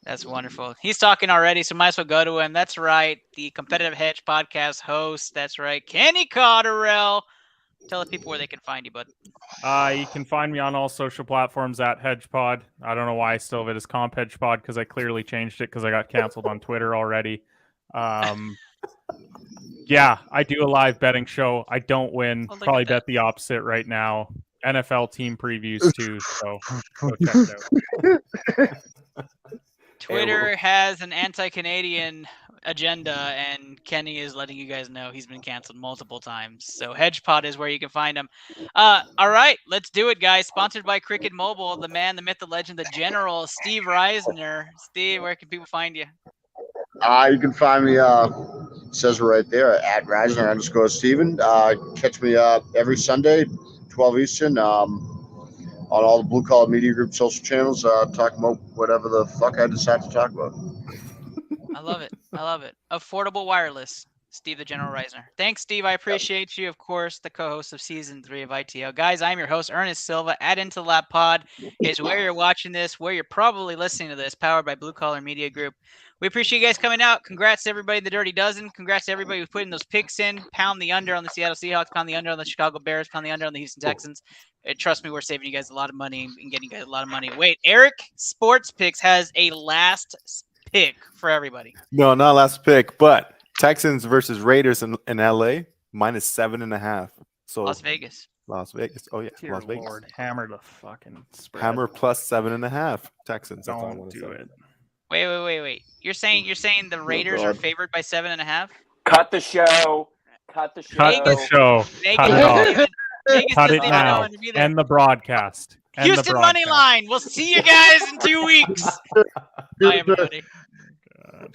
That's wonderful. He's talking already, so might as well go to him. That's right. The Competitive Hedge podcast host. That's right. Kenny Cotterell. Tell the people where they can find you, bud. You can find me on all social platforms at HedgePod. I don't know why I still have it as Comp HedgePod because I clearly changed it because I got canceled on Twitter already. Yeah, I do a live betting show. I don't win. Probably bet the opposite right now. NFL team previews too, so go check it out. Twitter has an anti-Canadian agenda, and Kenny is letting you guys know he's been canceled multiple times. So HedgePod is where you can find him. All right, let's do it, guys. Sponsored by Cricket Mobile, the man, the myth, the legend, the general, Steve Reisner. Steve, where can people find you? You can find me, it says right there, at Reisner_Steven. Catch me every Sunday, 12 Eastern, on all the Blue Collar Media Group social channels, talking about whatever the fuck I decide to talk about. I love it. I love it. Affordable wireless. Steve the General Reisner. Thanks, Steve. I appreciate you. Of course, the co-host of Season 3 of ITL. Guys, I'm your host, Ernest Silva. At Into the Lab Pod is where you're watching this, where you're probably listening to this, powered by Blue Collar Media Group. We appreciate you guys coming out. Congrats to everybody in the Dirty Dozen. Congrats to everybody who's putting those picks in. Pound the under on the Seattle Seahawks. Pound the under on the Chicago Bears. Pound the under on the Houston Texans. Trust me, we're saving you guys a lot of money and getting you guys a lot of money. Wait, Eric Sports Picks has a last pick for everybody. No, not last pick, but Texans versus Raiders in LA, -7.5. So Las Vegas. Oh yeah, Dear Las Vegas. Lord, hammer the fucking spread. Hammer +7.5. Texans. That's all I Don't want to do say. it. Wait. You're saying the Raiders are favored by 7.5? Cut the show. Cut the show. Cut the show. Cut it off. Cut it now. End the broadcast. End the Houston money broadcast. line. We'll see you guys in 2 weeks. Bye, everybody.